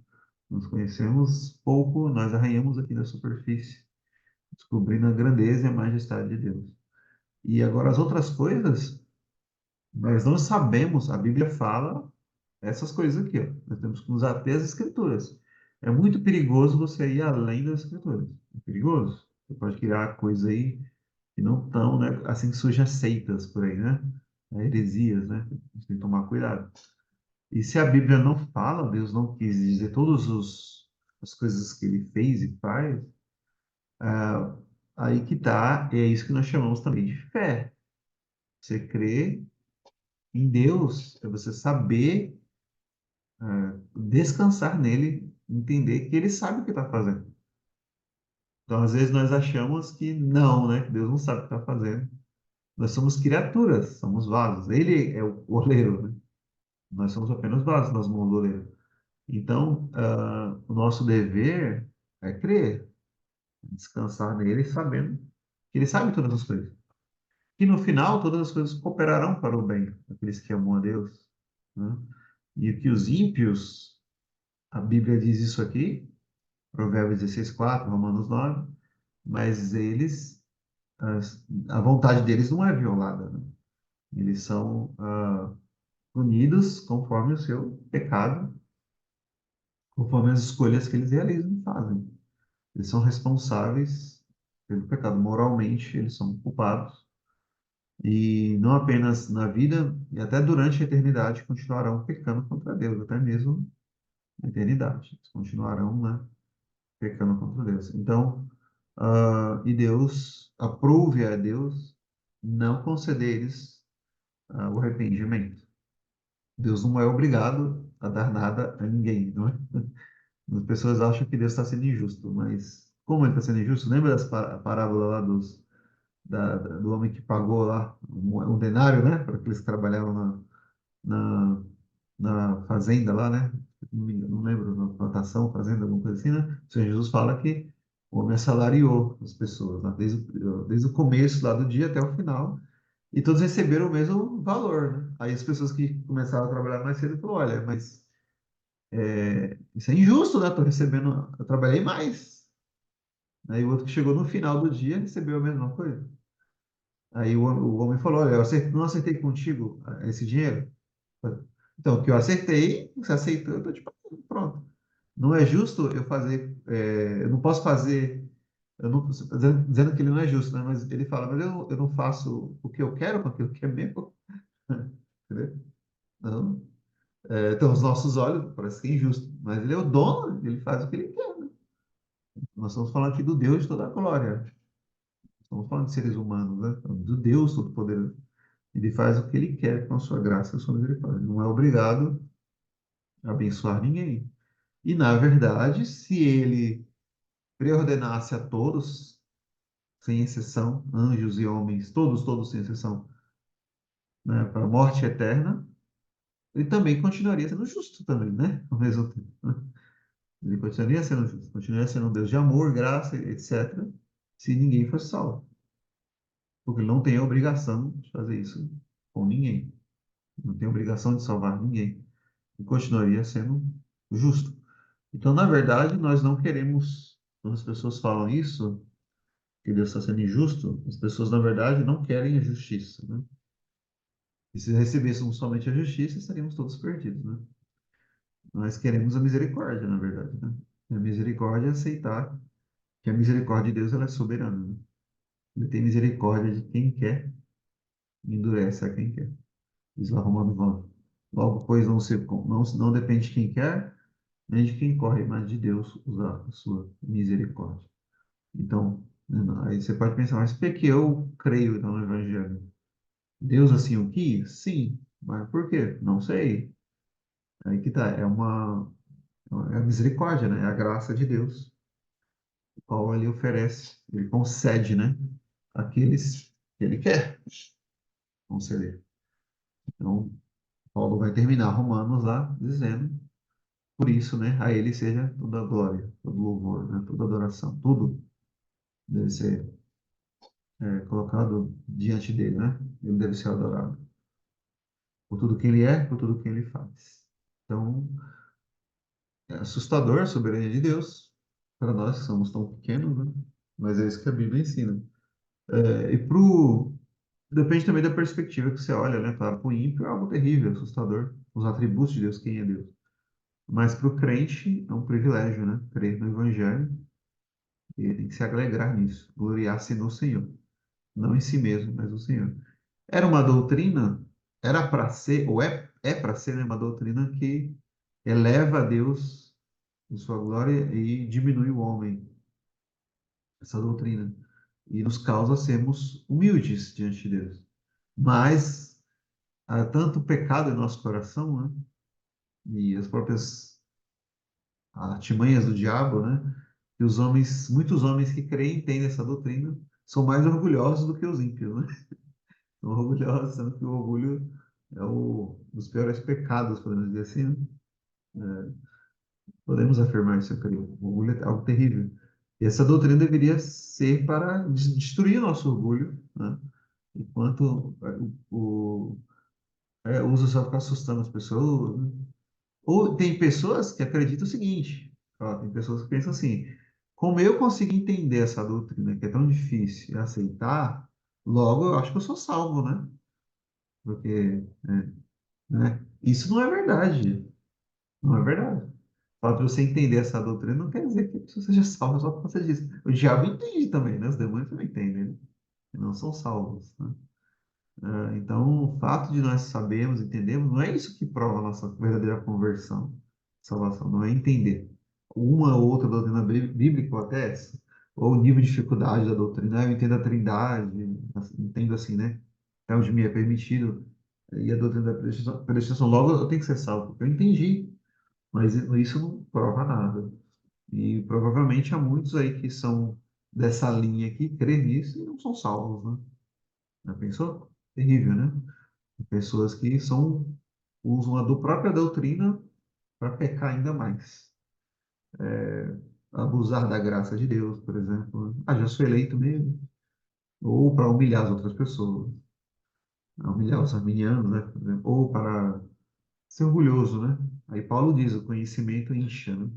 Nós conhecemos pouco, nós arranhamos aqui na superfície, descobrindo a grandeza e a majestade de Deus. E agora as outras coisas, nós não sabemos, a Bíblia fala essas coisas aqui, ó. Nós temos que usar até as escrituras. É muito perigoso você ir além das escrituras. É perigoso. Você pode criar coisas aí que não estão, né? Assim que surgem as seitas por aí, né? Heresias, né? A gente tem que tomar cuidado. E se a Bíblia não fala, Deus não quis dizer todas as coisas que ele fez e faz, ah, aí que tá, é isso que nós chamamos também de fé. Você crê em Deus, é você saber descansar nele, entender que ele sabe o que está fazendo. Então, às vezes, nós achamos que não, né? Que Deus não sabe o que está fazendo. Nós somos criaturas, somos vasos. Ele é o oleiro, né? Nós somos apenas vasos nas mãos do oleiro. Então, o nosso dever é crer, descansar nele, sabendo que ele sabe todas as coisas. E no final, todas as coisas cooperarão para o bem, aqueles que amam a Deus, né? E que os ímpios, a Bíblia diz isso aqui, Provérbios 16:4, Romanos 9, mas eles, a vontade deles não é violada, né? Eles são punidos conforme o seu pecado, conforme as escolhas que eles realizam e fazem. Eles são responsáveis pelo pecado. Moralmente, eles são culpados. E não apenas na vida, e até durante a eternidade continuarão pecando contra Deus, até mesmo na eternidade. Eles continuarão, né, pecando contra Deus. Então, e Deus, aprove a Deus não conceder-lhes o arrependimento. Deus não é obrigado a dar nada a ninguém, não é? As pessoas acham que Deus está sendo injusto, mas como ele está sendo injusto? Lembra das parábola lá do homem que pagou lá um denário, né? Para aqueles que trabalhavam na, na fazenda lá, né? Não lembro, na plantação, fazenda, alguma coisa assim, né? O Senhor Jesus fala que o homem assalariou as pessoas, né? Desde o começo lá do dia até o final, e todos receberam o mesmo valor, né? Aí as pessoas que começaram a trabalhar mais cedo falaram, olha, mas isso é injusto, né? Estou recebendo, eu trabalhei mais. Aí o outro que chegou no final do dia recebeu a mesma coisa. Aí o homem falou, olha, não acertei contigo esse dinheiro. Então, o que eu acertei, você aceitou, eu estou te pagando, pronto. Não é justo eu fazer, eu não posso fazer, eu não, dizendo que ele não é justo, né? Mas ele fala, mas eu não faço o que eu quero com aquilo que é meu. Entendeu? Não. Então, os nossos olhos, parece que é injusto, mas ele é o dono, ele faz o que ele quer. Nós estamos falando aqui do Deus de toda a glória. Estamos falando de seres humanos, né? Do Deus Todo-Poderoso. Ele faz o que ele quer com a sua graça e a sua misericórdia. Não é obrigado a abençoar ninguém. E, na verdade, se ele preordenasse a todos, sem exceção, anjos e homens, todos sem exceção, né, para a morte eterna, ele também continuaria sendo justo também, né? Ao mesmo tempo, né? Ele continuaria sendo justo, continuaria sendo um Deus de amor, graça, etc., se ninguém fosse salvo. Porque ele não tem a obrigação de fazer isso com ninguém. Não tem obrigação de salvar ninguém. E continuaria sendo justo. Então, na verdade, nós não queremos, quando as pessoas falam isso, que Deus está sendo injusto, as pessoas, na verdade, não querem a justiça, né? E se recebêssemos somente a justiça, estaríamos todos perdidos, né? Nós queremos a misericórdia, na verdade, né? E a misericórdia é aceitar que a misericórdia de Deus ela é soberana, né? Ele tem misericórdia de quem quer e endurece a quem quer. Diz lá Romanos 9. Logo, pois, não depende de quem quer, nem de quem corre, mas de Deus usar a sua misericórdia. Então, né, aí você pode pensar, mas por que eu creio então, no Evangelho? Deus assim o quis? Sim, mas por quê? Não sei. Aí que tá, é a misericórdia, né? É a graça de Deus, o qual ele oferece, ele concede, né? Aqueles que ele quer conceder. Então, Paulo vai terminar Romanos lá dizendo, por isso, né? A ele seja toda a glória, todo louvor, né? Toda adoração, tudo deve ser colocado diante dele, né? Ele deve ser adorado por tudo que ele é, por tudo que ele faz. Então, é assustador a soberania de Deus para nós que somos tão pequenos, né? Mas é isso que a Bíblia ensina. E depende também da perspectiva que você olha, né? Claro, para o ímpio é algo terrível, assustador, os atributos de Deus, quem é Deus. Mas para o crente é um privilégio, né? Crer no Evangelho e ele tem que se alegrar nisso, gloriar-se no Senhor, não em si mesmo, mas no Senhor. Era uma doutrina, era para ser, ou é para ser, né, uma doutrina que eleva a Deus em sua glória e diminui o homem, essa doutrina, e nos causa sermos humildes diante de Deus. Mas há tanto pecado em nosso coração, né, e as próprias artimanhas do diabo, né, que muitos homens que creem e têm essa doutrina, são mais orgulhosos do que os ímpios, né? São orgulhosos, sendo que o orgulho é um dos piores pecados, podemos dizer assim, né? Podemos afirmar isso, eu creio. O orgulho é algo terrível. E essa doutrina deveria ser para destruir o nosso orgulho, né? Enquanto Usa só para assustando as pessoas, né? Ou tem pessoas que acreditam o seguinte, ó, tem pessoas que pensam assim, como eu consigo entender essa doutrina que é tão difícil e aceitar, logo eu acho que eu sou salvo, né? Porque, né? Isso não é verdade. Não é verdade. Para você entender essa doutrina, não quer dizer que você seja salvo só por causa disso. O diabo entende também, né? Os demônios também entendem, né? E não são salvos, né? Então, o fato de nós sabermos, entendemos, não é isso que prova a nossa verdadeira conversão, salvação, não é entender uma ou outra doutrina bíblica ou até essa, ou o nível de dificuldade da doutrina. Eu entendo a Trindade, assim, entendo assim, né? Até onde me é permitido, e a doutrina da predestinação. Logo, eu tenho que ser salvo, porque eu entendi, mas isso não prova nada. E provavelmente há muitos aí que são dessa linha que crê nisso e não são salvos, né? Já pensou? Terrível, né? Pessoas que usam a do própria doutrina para pecar ainda mais. Abusar da graça de Deus, por exemplo. Ah, já sou eleito mesmo. Ou para humilhar as outras pessoas. Humilhar os arminianos, né? Por exemplo. Ou para ser orgulhoso, né? Aí Paulo diz, o conhecimento incha, né?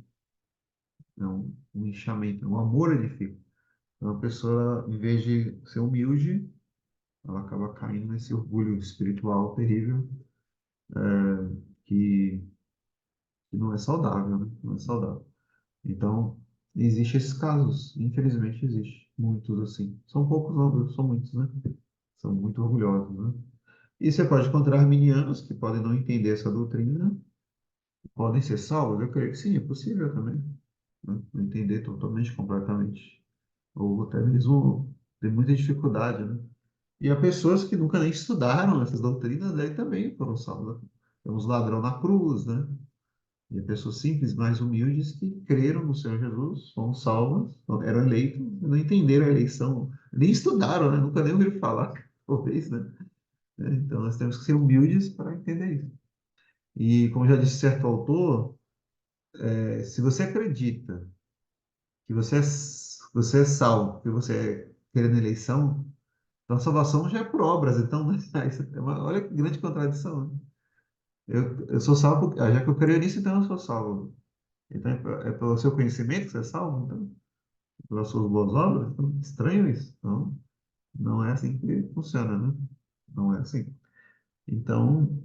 É um inchamento, um amor edifica. Então a pessoa, em vez de ser humilde, ela acaba caindo nesse orgulho espiritual terrível, que, que não é saudável, né? Não é saudável. Então, existem esses casos, infelizmente existe, muitos assim. São poucos, não, são muitos, né? São muito orgulhosos, né? E você pode encontrar arminianos que podem não entender essa doutrina, podem ser salvos, eu creio que sim, é possível também, né? Não entender totalmente, completamente. Ou até mesmo ter muita dificuldade, né? E há pessoas que nunca nem estudaram essas doutrinas, daí também foram salvas. Temos ladrão na cruz, né? E pessoas simples, mais humildes, que creram no Senhor Jesus, foram salvas, eram eleitos, não entenderam a eleição, nem estudaram, né? Nunca nem ouviram falar, talvez, né? Então, nós temos que ser humildes para entender isso. E, como já disse certo autor, se você acredita que você é salvo, que você é querendo eleição, então a salvação já é por obras, então, né? Olha que grande contradição, né? Eu sou salvo, já que eu creio nisso, então eu sou salvo. Então, é pelo seu conhecimento que você é salvo? Então, pelas suas boas obras? Então, estranho isso. Não, não é assim que funciona, né? Não é assim. Então,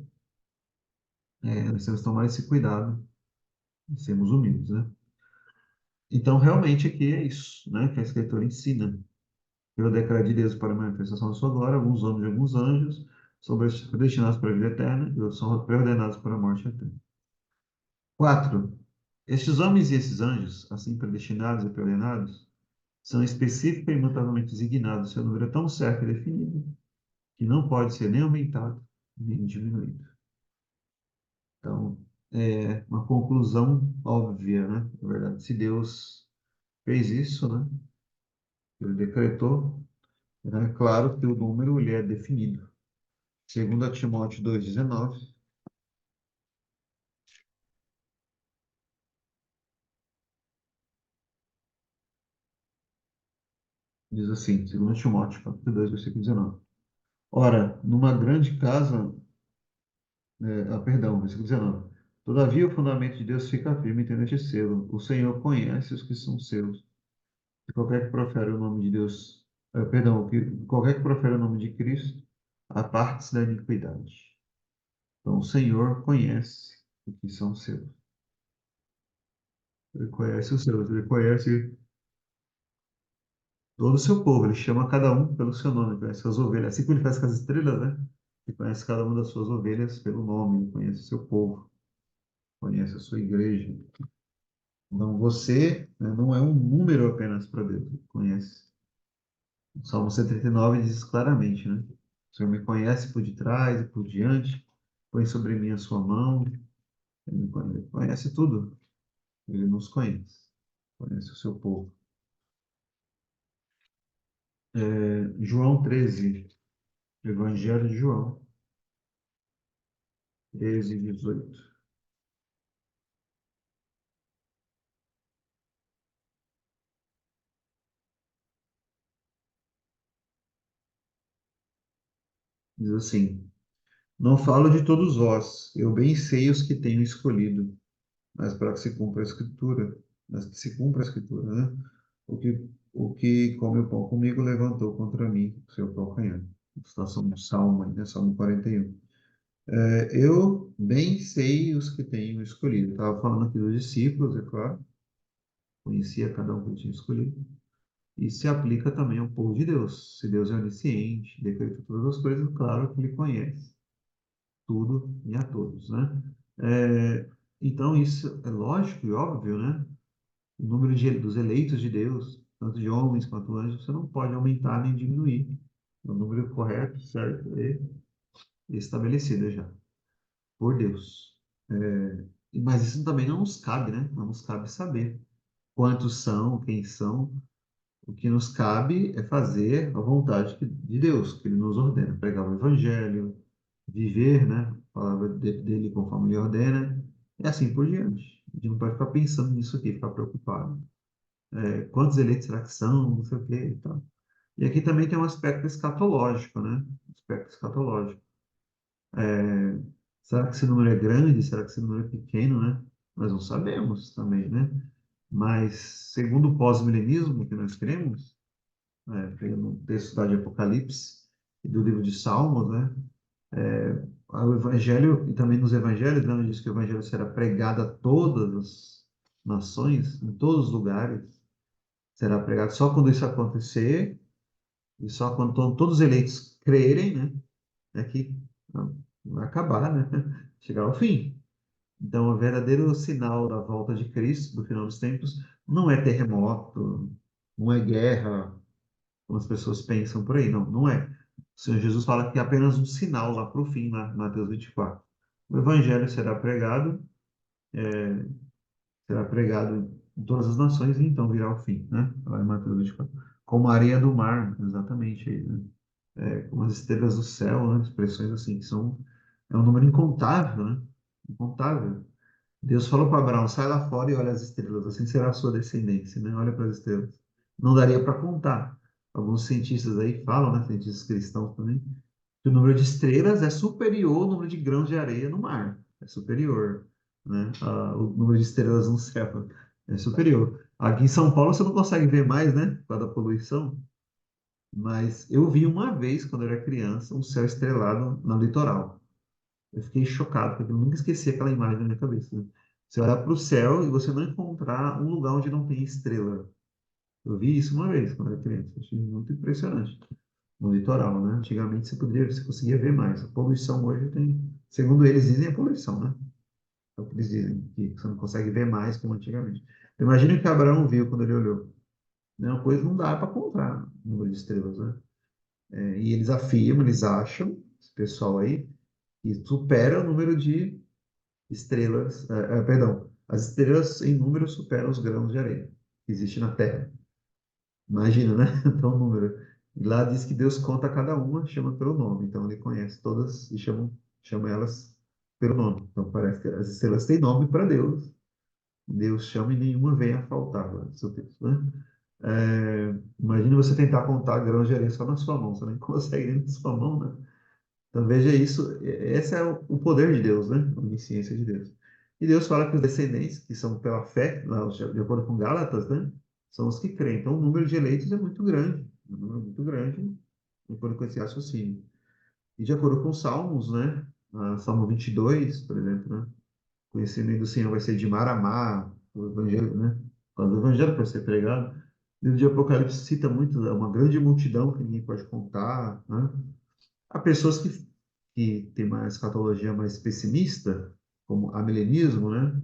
nós temos que tomar esse cuidado de sermos humildes, né? Então, realmente, aqui é isso, né? Que a Escritura ensina. Pelo decreto de Deus para a manifestação da sua glória, alguns homens e alguns anjos são predestinados para a vida eterna e outros são preordenados para a morte eterna. 4. Estes homens e esses anjos, assim predestinados e preordenados, são específicos e imutavelmente designados. Seu número é tão certo e definido que não pode ser nem aumentado, nem diminuído. Então, é uma conclusão óbvia, né? Na verdade, se Deus fez isso, né? Ele decretou, é claro que o número ele é definido. Segundo Timóteo 2,19, diz assim, segundo Timóteo, capítulo 2, versículo 19. Ora, numa grande casa, perdão, versículo 19. Todavia o fundamento de Deus fica firme tendo este selo. O Senhor conhece os que são seus. E qualquer que profere o nome de Deus, perdão, qualquer que profere o nome de Cristo, aparte-se da iniquidade. Então o Senhor conhece os que são seus. Ele conhece os seus, ele conhece todo o seu povo, ele chama cada um pelo seu nome, ele conhece suas ovelhas. Assim como ele faz com as estrelas, né? Ele conhece cada uma das suas ovelhas pelo nome, ele conhece o seu povo, conhece a sua igreja. Então você, né, não é um número apenas para Deus, ele conhece. O Salmo 139 diz claramente, né? O Senhor me conhece por detrás e por diante, põe sobre mim a sua mão, ele conhece tudo, ele nos conhece, conhece o seu povo. João 13, Evangelho de João, 13, 18. Diz assim: Não falo de todos vós, eu bem sei os que tenho escolhido, mas para que se cumpra a escritura, mas que se cumpra a escritura, né? O que come o pão comigo levantou contra mim o seu calcanhar. Citação do Salmo, né? Salmo 41. Eu bem sei os que tenho escolhido. Estava falando aqui dos discípulos, é claro, conhecia cada um que ele tinha escolhido. E se aplica também ao povo de Deus. Se Deus é onisciente, decreta todas as coisas, claro que ele conhece tudo e a todos, né? É, então, isso é lógico e óbvio, né? O número dos eleitos de Deus, tanto de homens quanto anjos, você não pode aumentar nem diminuir. É o número correto, certo, e estabelecido já, por Deus. Mas isso também não nos cabe, né? Não nos cabe saber quantos são, quem são. O que nos cabe é fazer a vontade de Deus, que Ele nos ordena, pregar o Evangelho, viver, né, a palavra dele conforme Ele ordena, e assim por diante. A gente não pode ficar pensando nisso aqui, ficar preocupado. Quantos eleitos será que são, não sei o quê e tal. E aqui também tem um aspecto escatológico, né? Aspecto escatológico. Será que esse número é grande? Será que esse número é pequeno, né? Nós não sabemos também, né? Mas, segundo o pós-milenismo que nós cremos, pelo texto de Apocalipse e do livro de Salmos, né? O Evangelho, e também nos Evangelhos, né, diz que o Evangelho será pregado a todas as nações, em todos os lugares. Será pregado só quando isso acontecer, e só quando todos os eleitos crerem, né? É que vai acabar, né? Chegar ao fim. Então, o verdadeiro sinal da volta de Cristo, do final dos tempos, não é terremoto, não é guerra, como as pessoas pensam por aí. Não, não é. O Senhor Jesus fala que é apenas um sinal lá para o fim, lá, Mateus 24. O evangelho será pregado em todas as nações e então virá o fim, né? Lá em Mateus 24. Como a areia do mar, exatamente, aí, né? Como as estrelas do céu, né? Expressões assim, que são, é um número incontável, né? Incontável. Deus falou para Abraão, sai lá fora e olha as estrelas, assim será a sua descendência, né? Olha para as estrelas. Não daria para contar. Alguns cientistas aí falam, né? Cientistas cristãos também, que o número de estrelas é superior ao número de grãos de areia no mar. É superior, né? O número de estrelas no céu é superior. Aqui em São Paulo você não consegue ver mais, né? Por causa da poluição. Mas eu vi uma vez, quando eu era criança, um céu estrelado no litoral. Eu fiquei chocado, porque eu nunca esqueci aquela imagem na minha cabeça, né? Você olhar para o céu e você não encontrar um lugar onde não tem estrela. Eu vi isso uma vez quando eu era criança. Achei muito impressionante. No litoral, né? Antigamente você conseguia ver mais. A poluição hoje tem, segundo eles dizem, a poluição, né? É o que eles dizem, que você não consegue ver mais como antigamente. Imagina o que Abraão viu quando ele olhou. Né? Uma coisa não dá para contar o número de estrelas, né? E eles afirmam, eles acham, esse pessoal aí, que supera o número de estrelas, perdão, as estrelas em número superam os grãos de areia que existe na Terra. Imagina, né? Então, o número. E lá diz que Deus conta cada uma, chama pelo nome. Então, ele conhece todas e chama elas pelo nome. Então, parece que as estrelas têm nome para Deus. Deus chama e nenhuma vem a faltar, lá no seu texto, né? Imagina você tentar contar grãos de areia só na sua mão. Você nem consegue nem na sua mão, né? Então veja isso, esse é o poder de Deus, né? A onisciência de Deus. E Deus fala que os descendentes, que são pela fé, lá, de acordo com Gálatas, né? São os que creem. Então o número de eleitos é muito grande, um número muito grande, de acordo com esse raciocínio. E de acordo com Salmos, né? Salmo 22, por exemplo, né? Conhecimento do Senhor vai ser de mar a mar, o evangelho, né? Quando o evangelho para ser pregado. O livro de Apocalipse cita muito, uma grande multidão que ninguém pode contar, né? Há pessoas que têm uma escatologia mais pessimista, como amilenismo, né?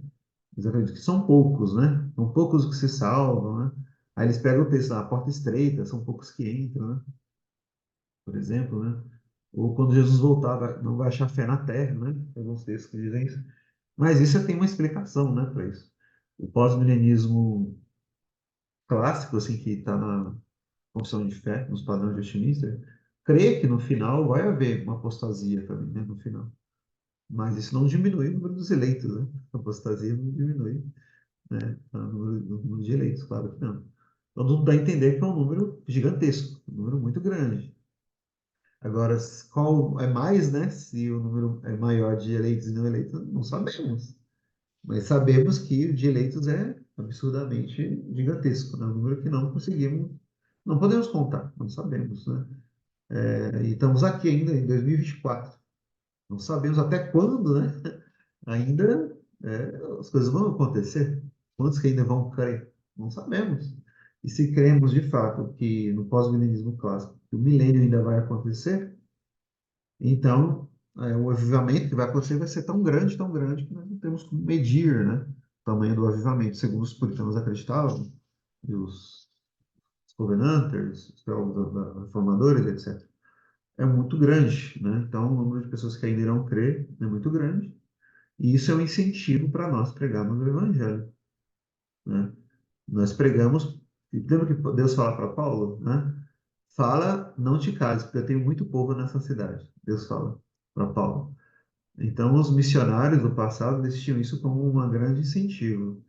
Eles acreditam que são poucos, né? São poucos que se salvam, né? Aí eles pegam o texto, a porta estreita, são poucos que entram, né? Por exemplo, né? Ou quando Jesus voltar, não vai achar fé na terra, né? Tem alguns textos que dizem isso. Mas isso tem uma explicação, né, para isso. O pós-milenismo clássico, assim, que está na confissão de fé, nos padrões de Westminster, crê que no final vai haver uma apostasia também, né? No final. Mas isso não diminui o número dos eleitos, né? A apostasia não diminui, né? O número de eleitos, claro que não. Então, tudo dá a entender que é um número gigantesco, um número muito grande. Agora, qual é mais, né? Se o número é maior de eleitos e não eleitos, não sabemos. Mas sabemos que o de eleitos é absurdamente gigantesco, né? Um número que não conseguimos, não podemos contar, não sabemos, né? E estamos aqui ainda em 2024. Não sabemos até quando, né? Ainda as coisas vão acontecer. Quantos que ainda vão crer? Não sabemos. E se cremos de fato que no pós-milenismo clássico, que o milênio ainda vai acontecer, então o avivamento que vai acontecer vai ser tão grande, que nós não temos como medir, né, o tamanho do avivamento, segundo os puritanos acreditavam, e os covenanters, os teólogos reformadores, etc. É muito grande, né? Então, o número de pessoas que ainda irão crer é muito grande. E isso é um incentivo para nós pregarmos o evangelho, né? Nós pregamos, e lembra que Deus fala para Paulo, né? Fala, não te cases, porque eu tenho muito povo nessa cidade. Deus fala para Paulo. Então, os missionários do passado, eles tinham isso como um grande incentivo.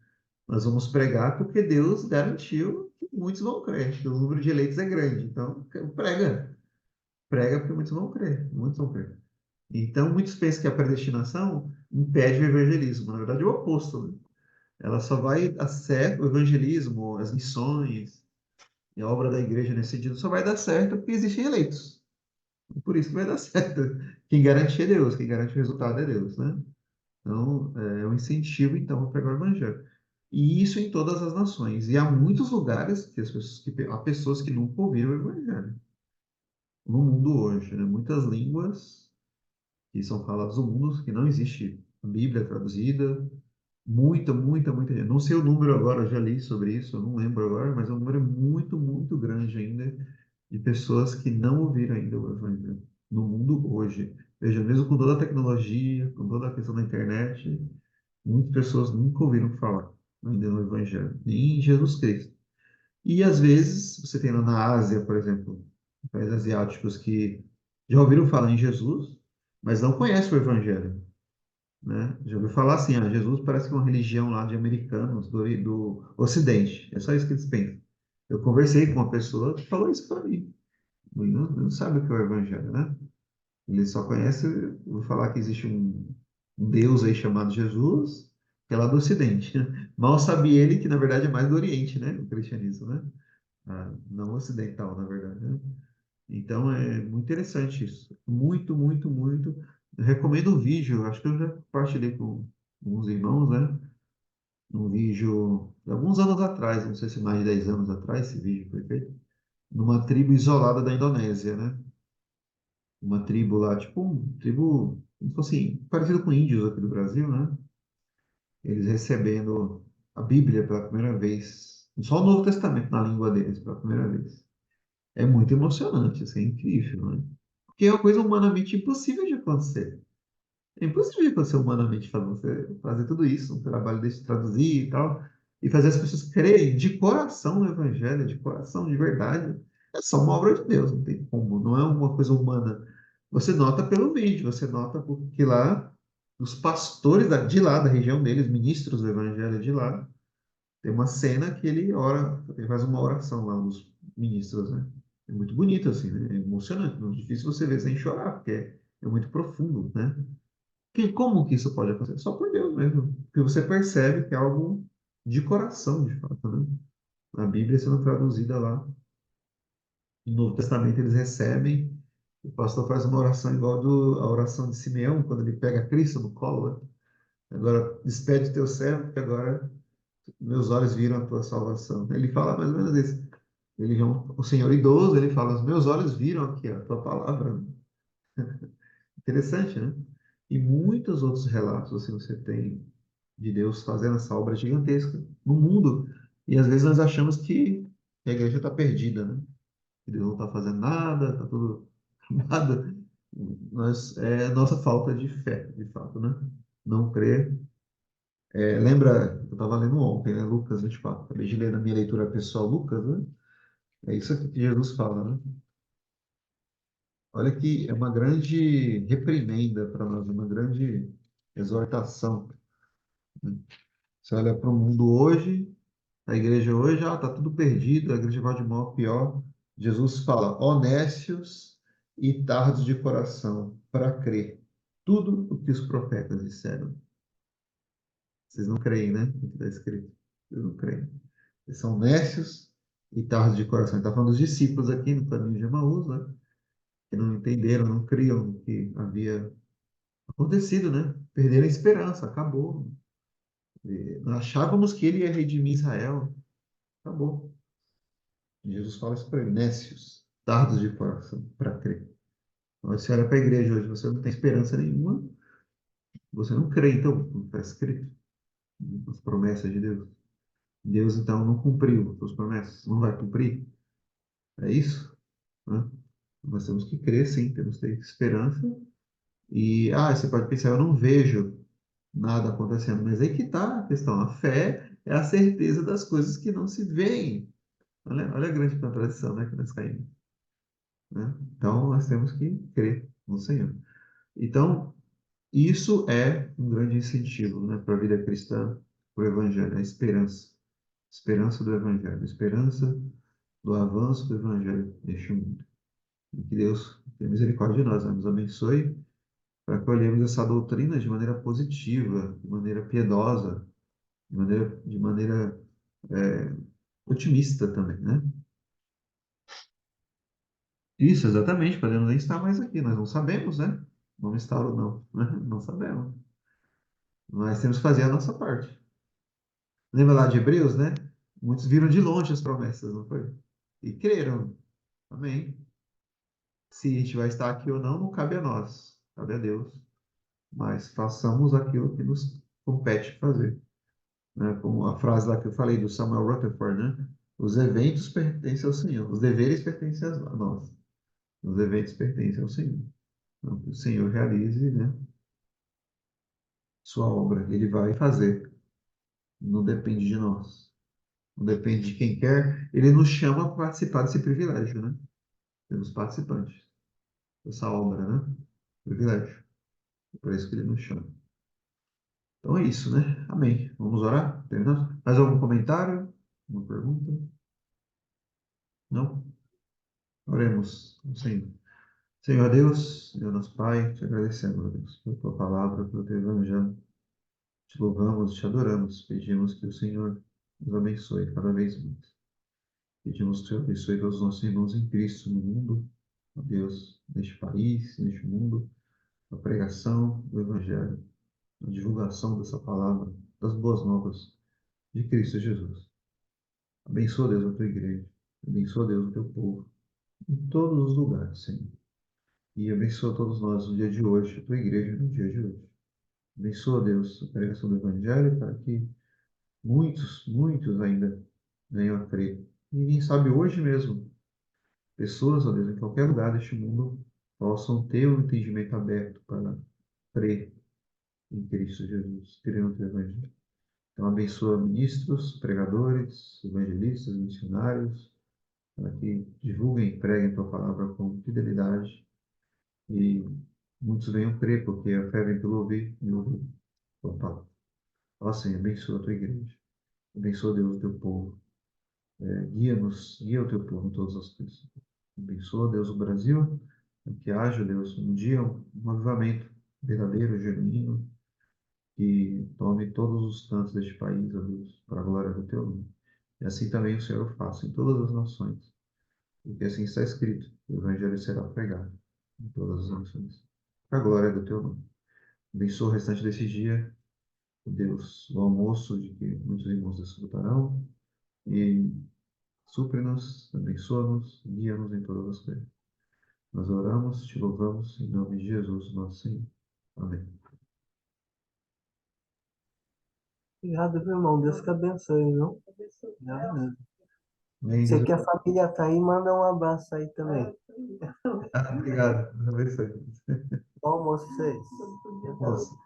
Nós vamos pregar porque Deus garantiu que muitos vão crer, que o número de eleitos é grande. Então, prega. Prega porque muitos vão crer, muitos vão crer. Então, muitos pensam que a predestinação impede o evangelismo. Na verdade, é o oposto, né? Ela só vai dar certo, o evangelismo, as missões, e a obra da igreja nesse sentido só vai dar certo porque existem eleitos. Por isso que vai dar certo. Quem garante é Deus, quem garante o resultado é Deus, né? Então, é um incentivo, então, a pregar o evangelho. E isso em todas as nações. E há muitos lugares que, há pessoas que nunca ouviram o evangelho no mundo hoje, né? Muitas línguas que são faladas no mundo que não existe a Bíblia traduzida. Muita gente. Não sei o número agora, eu já li sobre isso, eu não lembro agora, mas é um número muito grande ainda de pessoas que não ouviram ainda o evangelho no mundo hoje. Veja, mesmo com toda a tecnologia, com toda a questão da internet, muitas pessoas nunca ouviram falar ainda no Evangelho, nem em Jesus Cristo. E às vezes, você tem lá na Ásia, por exemplo, países asiáticos que já ouviram falar em Jesus, mas não conhecem o Evangelho, né? Já ouviu falar assim, Jesus parece que é uma religião lá de americanos do Ocidente. É só isso que eles pensam. Eu conversei com uma pessoa que falou isso para mim. Ele não sabe o que é o Evangelho, né? Ele só conhece, vou falar que existe um Deus aí chamado Jesus, que é lá do Ocidente, né? Mal sabe ele que, na verdade, é mais do Oriente, né? O cristianismo, né? Não ocidental, na verdade, né? Então, é muito interessante isso. Muito. Eu recomendo um vídeo, acho que eu já compartilhei com alguns irmãos, né? Um vídeo de alguns anos atrás, não sei se mais de 10 anos atrás, esse vídeo foi feito, numa tribo isolada da Indonésia, né? Uma tribo lá, tipo, tribo, como se fosse parecido com índios aqui do Brasil, né? Eles recebendo a Bíblia pela primeira vez, só o Novo Testamento na língua deles pela primeira vez. É muito emocionante, assim, é incrível, né? Porque é uma coisa humanamente impossível de acontecer. É impossível de acontecer humanamente falando, você fazer tudo isso, um trabalho desse, traduzir e tal, e fazer as pessoas crerem de coração no Evangelho, de coração, de verdade. É só uma obra de Deus, não tem como, não é uma coisa humana. Você nota pelo vídeo, você nota porque lá, os pastores de lá, da região deles, ministros do Evangelho de lá, tem uma cena que ele ora, ele faz uma oração lá, um dos ministros, né? É muito bonito, assim, né? É emocionante, não é difícil você ver sem chorar, porque é muito profundo, né? Como que isso pode acontecer? Só por Deus mesmo. Porque você percebe que é algo de coração, de fato, né? A Bíblia sendo traduzida lá. No Novo Testamento eles recebem. O pastor faz uma oração igual a oração de Simeão, quando ele pega Cristo no colo, né? Agora, despede teu servo, porque agora meus olhos viram a tua salvação. Ele fala mais ou menos isso. Ele é o Senhor idoso, ele fala, os meus olhos viram aqui a tua palavra. Interessante, né? E muitos outros relatos assim você tem de Deus fazendo essa obra gigantesca no mundo. E às vezes nós achamos que a igreja está perdida, né? Que Deus não está fazendo nada, está tudo nada. Mas é a nossa falta de fé, de fato, né? Não crer. Lembra, eu estava lendo ontem, né? Lucas 24. Acabei de ler na minha leitura pessoal Lucas, né? É isso aqui que Jesus fala, né? Olha que é uma grande reprimenda para nós, uma grande exortação, né? Você olha para o mundo hoje, a igreja hoje, tá tudo perdido, a igreja vai de mal a pior. Jesus fala, ó nécios, e tardos de coração para crer tudo o que os profetas disseram. Vocês não creem, né? O que está escrito. Vocês não creem. Eles são nécios e tardos de coração. Ele está falando dos discípulos aqui no caminho de Emaús, né? Que não entenderam, não criam no que havia acontecido, né? Perderam a esperança, acabou. Achávamos que ele ia redimir Israel, acabou. Jesus fala isso para ele, nécios, tardos de coração para crer. Então, você olha para a igreja hoje, você não tem esperança nenhuma, você não crê, então, como está escrito, as promessas de Deus. Deus, então, não cumpriu as suas promessas, não vai cumprir. É isso, né? Nós temos que crer, sim, temos que ter esperança. E, você pode pensar, eu não vejo nada acontecendo, mas aí que está a questão. A fé é a certeza das coisas que não se veem. Olha a grande contradição, né, que nós caímos, né? Então, nós temos que crer no Senhor. Então, isso é um grande incentivo, né, para a vida cristã, para o Evangelho, a esperança. Esperança do Evangelho, esperança do avanço do Evangelho neste mundo. E que Deus tenha misericórdia de nós, né? Nos abençoe para que olhemos essa doutrina de maneira positiva, de maneira piedosa, de maneira otimista também, né? Isso, exatamente, podemos nem estar mais aqui, nós não sabemos, né? Vamos estar ou não, né? Não sabemos. Mas temos que fazer a nossa parte. Lembra lá de Hebreus, né? Muitos viram de longe as promessas, não foi? E creram. Amém. Se a gente vai estar aqui ou não, não cabe a nós, cabe a Deus. Mas façamos aquilo que nos compete fazer, né? Como a frase lá que eu falei do Samuel Rutherford, né? Os eventos pertencem ao Senhor, os deveres pertencem a nós, os eventos pertencem ao Senhor. Então, que o Senhor realize, né, sua obra, ele vai fazer, não depende de nós, não depende de quem quer, ele nos chama para participar desse privilégio, né? Temos participantes dessa obra, né? Privilégio, é por isso que ele nos chama. Então é isso, né? Amém. Vamos orar? Terminamos? Mais algum comentário? Uma pergunta? Não? Oremos, Senhor. Senhor Deus, Deus nosso Pai, te agradecemos, ó Deus, pela tua palavra, pelo teu evangelho. Te louvamos, te adoramos. Pedimos que o Senhor nos abençoe cada vez mais. Pedimos que o Senhor abençoe todos os nossos irmãos em Cristo no mundo, ó Deus, neste país, neste mundo, a pregação do evangelho, a divulgação dessa palavra, das boas novas de Cristo Jesus. Abençoa, Deus, a tua igreja. Abençoa, Deus, o teu povo, em todos os lugares, Senhor. E abençoa todos nós no dia de hoje, a tua igreja no dia de hoje. Abençoa, Deus, a pregação do Evangelho para que muitos, muitos ainda venham a crer. E quem sabe hoje mesmo, pessoas, ó Deus, em qualquer lugar deste mundo, possam ter um entendimento aberto para crer em Cristo Jesus, crer no teu Evangelho. Então, abençoa ministros, pregadores, evangelistas, missionários, para que divulguem e preguem a tua palavra com fidelidade e muitos venham crer, porque a fé vem pelo ouvir e ouvir a tua palavra. Ó Senhor, abençoa a tua igreja, abençoa, Deus, o teu povo, guia-nos, guia o teu povo em todas as coisas. Abençoa, Deus, o Brasil, que haja, Deus, um dia um avivamento verdadeiro, genuíno, que tome todos os cantos deste país, ó Deus, para a glória do teu nome. E assim também o Senhor faça em todas as nações, porque assim está escrito, o Evangelho será pregado em todas as nações, para a glória do teu nome. Abençoa o restante desse dia, Deus, o almoço de que muitos irmãos desfrutarão, e supre-nos, abençoa-nos, guia-nos em todas as coisas. Nós oramos, te louvamos, em nome de Jesus, nosso Senhor. Amém. Obrigado, meu irmão. Deus te abençoe, viu? Obrigado mesmo. Amém, Você Jesus. que a família tá aí, manda um abraço aí também. Obrigado. Deus abençoe. Bom almoço pra vocês. Moço.